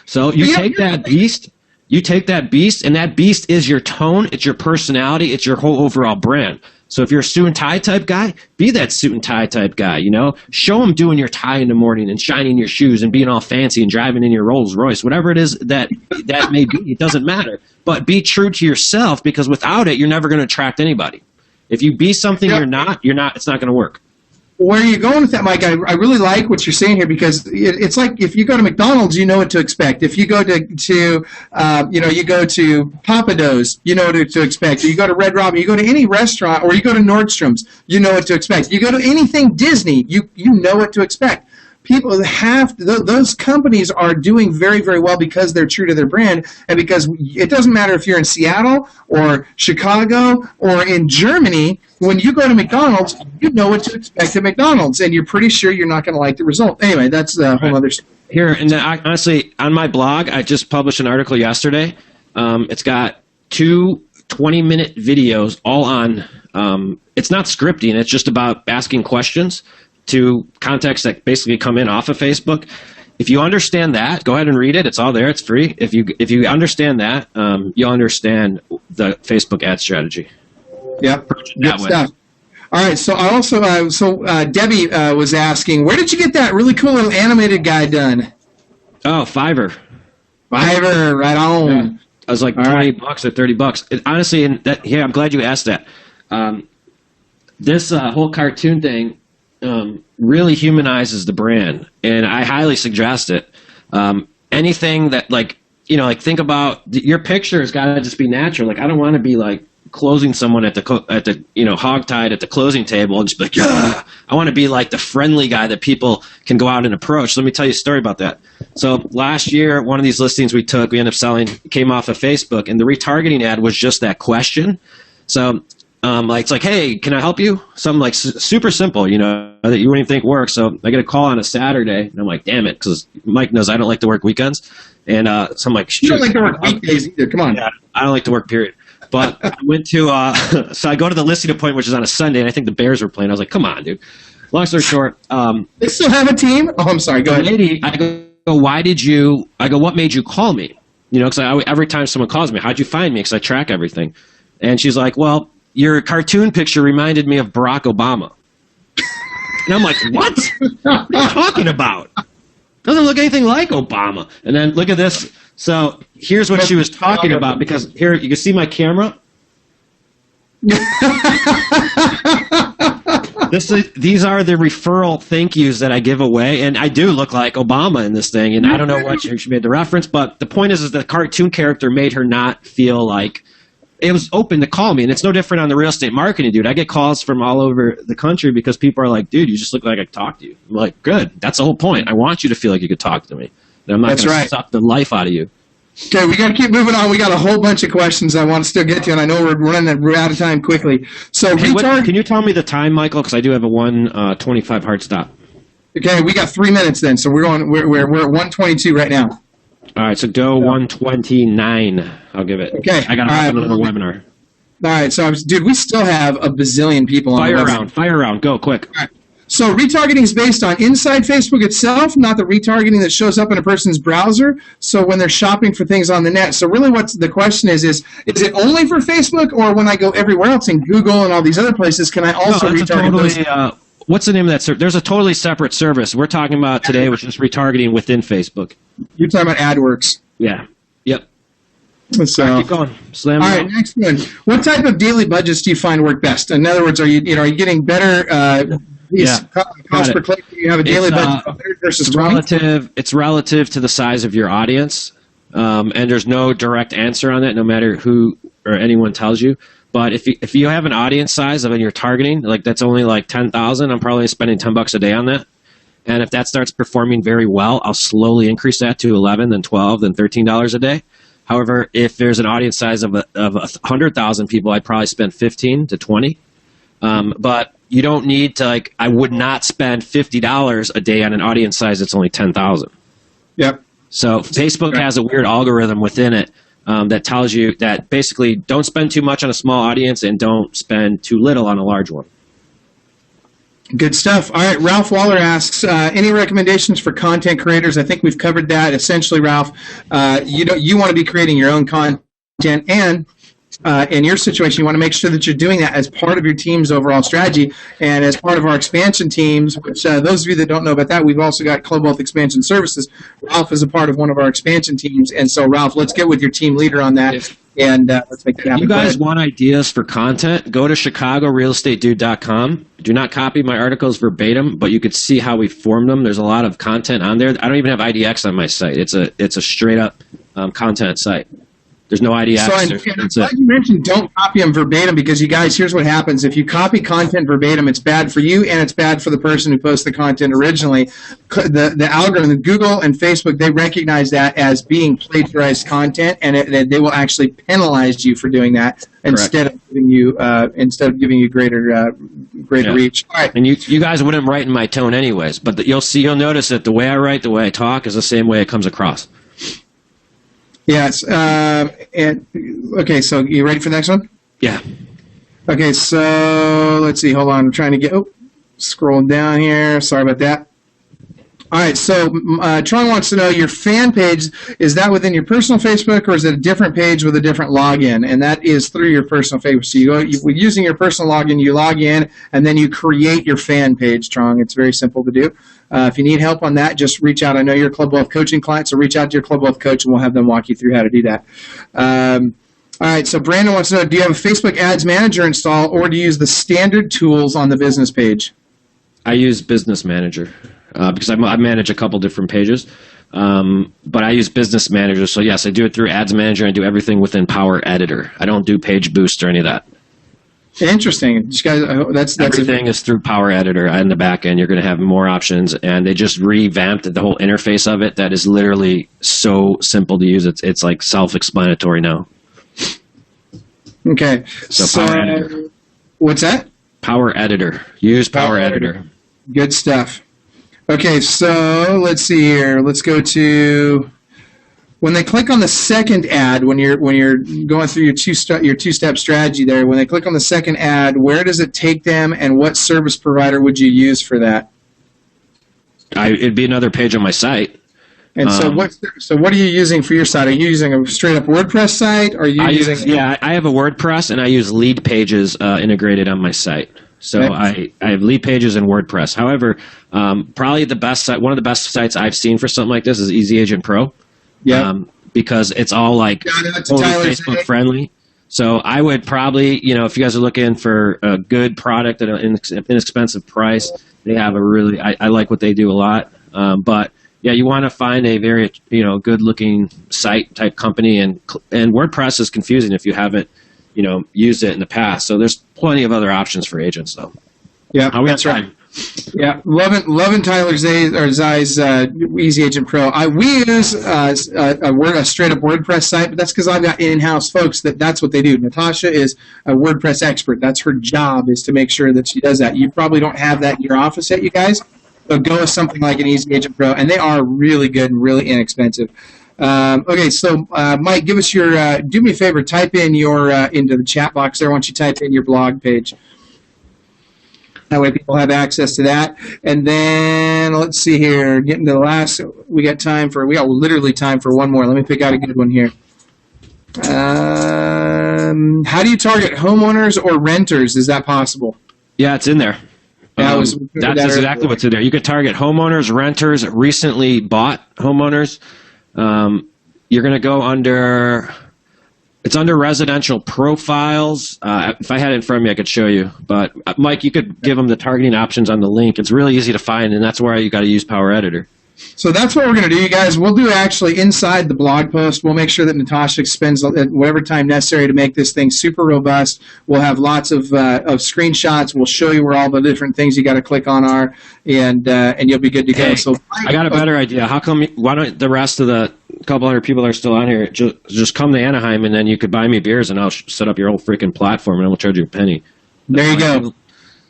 So you take that beast. You take that beast, and that beast is your tone, it's your personality, it's your whole overall brand. So if you're a suit and tie type guy, be that suit and tie type guy, Show them doing your tie in the morning and shining your shoes and being all fancy and driving in your Rolls Royce, whatever it is that may be, it doesn't matter. But be true to yourself, because without it, you're never going to attract anybody. If you be something you're not, it's not going to work. Where are you going with that, Mike? I really like what you're saying here, because it's like if you go to McDonald's, you know what to expect. If you go to you go to Papa Do's, you know what to expect. Or you go to Red Robin, you go to any restaurant, or you go to Nordstrom's, you know what to expect. You go to anything Disney, you know what to expect. People those companies are doing very, very well because they're true to their brand, and because it doesn't matter if you're in Seattle or Chicago or in Germany. When you go to McDonald's, you know what to expect at McDonald's, and you're pretty sure you're not going to like the result. Anyway, that's a whole other story. Here, and honestly, on my blog, I just published an article yesterday. It's got 2 20-minute videos all on, it's not scripting, it's just about asking questions to contacts that basically come in off of Facebook. If you understand that, go ahead and read it. It's all there. It's free. If you understand that, you'll understand the Facebook ad strategy. Yeah, good stuff. All right, so I also Debbie was asking, where did you get that really cool little animated guy done? Oh, Fiverr. Fiverr, right on. Yeah. I was like $20 or $30. Honestly, I'm glad you asked that. This whole cartoon thing really humanizes the brand, and I highly suggest it. Anything that think about your picture has got to just be natural. Like, I don't want to be like closing someone at the hogtied at the closing table and just be like, yeah. I want to be like the friendly guy that people can go out and approach. Let me tell you a story about that. So last year, one of these listings we ended up selling, came off of Facebook, and the retargeting ad was just that question. So it's like, hey, can I help you? Something like super simple, that you wouldn't even think works. So I get a call on a Saturday, and I'm like, damn it, because Mike knows I don't like to work weekends. And so I'm like, you don't like to work weekdays either. Come on. Yeah, I don't like to work, period. But I went to, so I go to the listing appointment, which is on a Sunday, and I think the Bears were playing. I was like, come on, dude. Long story short. They still have a team? Oh, I'm sorry. Go ahead. Lady, I go, what made you call me? Because every time someone calls me, how'd you find me? Because I track everything. And she's like, well, your cartoon picture reminded me of Barack Obama. And I'm like, what? What are you talking about? Doesn't look anything like Obama. And then look at this. So here's what she was talking about, because here you can see my camera. These are the referral thank yous that I give away, and I do look like Obama in this thing, and I don't know what she made the reference, but the point is the cartoon character made her not feel like it was open to call me, and it's no different on the real estate marketing, dude. I get calls from all over the country because people are like, dude, you just look like I could talk to you. I'm like, good. That's the whole point. I want you to feel like you could talk to me. And I'm not going to suck the life out of you. Okay, we got to keep moving on. We got a whole bunch of questions I want to still get to, and I know we're out of time quickly. So can you tell me the time, Michael? Because I do have a 1:25 hard stop. Okay, we got 3 minutes then, so we're at 1:22 right now. All right, so go 1:29. I'll give it. Okay, I got another webinar. All right, so dude, we still have a bazillion people on the website. Fire around, go quick. All right. So retargeting is based on inside Facebook itself, not the retargeting that shows up in a person's browser. So when they're shopping for things on the net. So really what the question is it only for Facebook, or when I go everywhere else in Google and all these other places, can I also retarget those? What's the name of that service? There's a totally separate service. We're talking about today, which is retargeting within Facebook. You're talking about AdWorks. Yeah. Yep. So, keep going. Slam all right, next one. What type of daily budgets do you find work best? In other words, are you getting better cost per click? Do you have a daily budget versus It's relative to the size of your audience, and there's no direct answer on that, no matter who or anyone tells you. But if you have an audience size of and you're targeting, like that's only like 10,000, I'm probably spending $10 a day on that. And if that starts performing very well, I'll slowly increase that to 11, then 12, then $13 a day. However, if there's an audience size of 100,000 people, I'd probably spend 15 to 20. But you don't need to, I would not spend $50 a day on an audience size that's only 10,000. Yep. So Facebook has a weird algorithm within it that tells you that basically don't spend too much on a small audience and don't spend too little on a large one. Good stuff. All right, Ralph Waller asks, any recommendations for content creators? I think we've covered that. Essentially, Ralph, you want to be creating your own content, and in your situation, you want to make sure that you're doing that as part of your team's overall strategy and as part of our expansion teams, which those of you that don't know about that, we've also got Club Wealth Expansion Services. Ralph is a part of one of our expansion teams, and so, Ralph, let's get with your team leader on that. And let's make that happen. If you guys want ideas for content, go to chicagorealestatedude.com. Do not copy my articles verbatim, but you could see how we formed them. There's a lot of content on there. I don't even have IDX on my site. It's a straight up content site. There's no IDX. So I'm glad you mentioned don't copy them verbatim, because you guys, here's what happens. If you copy content verbatim, it's bad for you and it's bad for the person who posted the content originally. The algorithm, Google and Facebook, they recognize that as being plagiarized content, and they will actually penalize you for doing that. Instead of giving you greater reach. All right. And you guys wouldn't write in my tone anyways, but you'll notice that the way I write, the way I talk is the same way it comes across. Yes. Okay, so you ready for the next one? Yeah. Okay, so let's see. Hold on. I'm trying to scroll down here. Sorry about that. All right, so Tron wants to know, your fan page, is that within your personal Facebook, or is it a different page with a different login? And that is through your personal Facebook. So using your personal login, you log in, and then you create your fan page, Tron. It's very simple to do. If you need help on that, just reach out. I know you're a Club Wealth coaching client, so reach out to your Club Wealth coach, and we'll have them walk you through how to do that. All right, so Brandon wants to know, do you have a Facebook Ads Manager installed, or do you use the standard tools on the business page? I use Business Manager because I manage a couple different pages, but I use Business Manager. So, yes, I do it through Ads Manager. I do everything within Power Editor. I don't do Page Boost or any of that. Interesting. That's everything is through Power Editor in the back end. You're going to have more options, and they just revamped the whole interface of it. That is literally so simple to use. It's like self-explanatory now. Okay. So Power Editor. What's that? Power Editor. Use Power Editor. Good stuff. Okay, so let's see here. Let's go to when they click on the second ad, when you're going through your two-step strategy there, when they click on the second ad, where does it take them, and what service provider would you use for that? It'd be another page on my site. And so what are you using for your site? Are you using a straight-up WordPress site? Or are you I have a WordPress, and I use Lead Pages integrated on my site. So I have Lead Pages and WordPress. However, probably one of the best sites I've seen for something like this is Easy Agent Pro. Yeah, because it's all totally Facebook friendly. So I would probably, if you guys are looking for a good product at an inexpensive price, they have I like what they do a lot. But yeah, you want to find a very, good looking site type company, and WordPress is confusing if you haven't, used it in the past. So there's plenty of other options for agents though. Yeah, that's right. Yeah, loving Tyler Zai's Easy Agent Pro. We use a straight up WordPress site, but that's because I've got in-house folks that's what they do. Natasha is a WordPress expert. That's her job, is to make sure that she does that. You probably don't have that in your office yet, you guys. So go with something like an Easy Agent Pro, and they are really good and really inexpensive. Okay, so Mike, give us your. Do me a favor, type in your into the chat box there. Once you type in your blog page. That way people have access to that. And then, let's see here, getting to the last, we got literally time for one more. Let me pick out a good one here. How do you target homeowners or renters? Is that possible? Yeah, it's in there. That's exactly what's in there. You could target homeowners, renters, recently bought homeowners. You're going to go under... It's under residential profiles. If I had it in front of me, I could show you. But Mike, you could give them the targeting options on the link. It's really easy to find, and that's why you got to use Power Editor. So that's what we're going to do, you guys. We'll do actually inside the blog post. We'll make sure that Natasha spends whatever time necessary to make this thing super robust. We'll have lots of screenshots. We'll show you where all the different things you got to click on are, and you'll be good to go. So I got a better idea. Why don't the rest of the couple hundred people that are still on here just come to Anaheim, and then you could buy me beers, and I'll set up your whole freaking platform, and I will charge you a penny. There you go.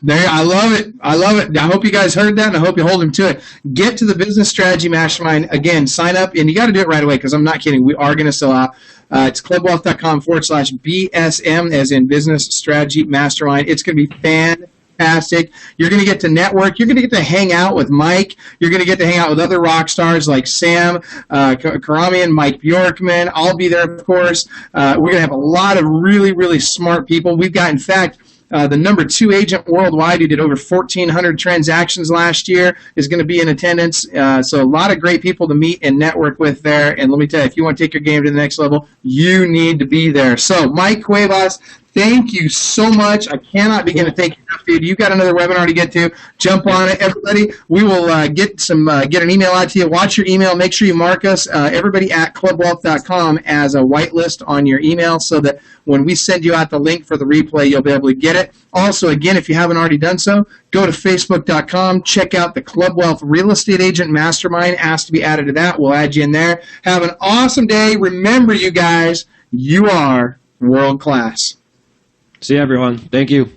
I love it. I hope you guys heard that, and I hope you hold them to it. Get to the Business Strategy Mastermind. Again, sign up, and you got to do it right away, because I'm not kidding. We are going to sell out. It's clubwealth.com/BSM, as in Business Strategy Mastermind. It's going to be fantastic. You're going to get to network. You're going to get to hang out with Mike. You're going to get to hang out with other rock stars like Sam Karamian, Mike Bjorkman. I'll be there, of course. We're going to have a lot of really, really smart people. We've got, in fact, the number 2 agent worldwide who did over 1,400 transactions last year is going to be in attendance. So a lot of great people to meet and network with there. And let me tell you, if you want to take your game to the next level, you need to be there. So Mike Cuevas, thank you so much. I cannot begin to thank you enough, dude. You've got another webinar to get to. Jump on it, everybody. We will get an email out to you. Watch your email. Make sure you mark us, everybody at clubwealth.com, as a whitelist on your email, so that when we send you out the link for the replay, you'll be able to get it. Also, again, if you haven't already done so, go to facebook.com. Check out the Club Wealth Real Estate Agent Mastermind. Ask to be added to that. We'll add you in there. Have an awesome day. Remember, you guys, you are world class. See you, everyone. Thank you.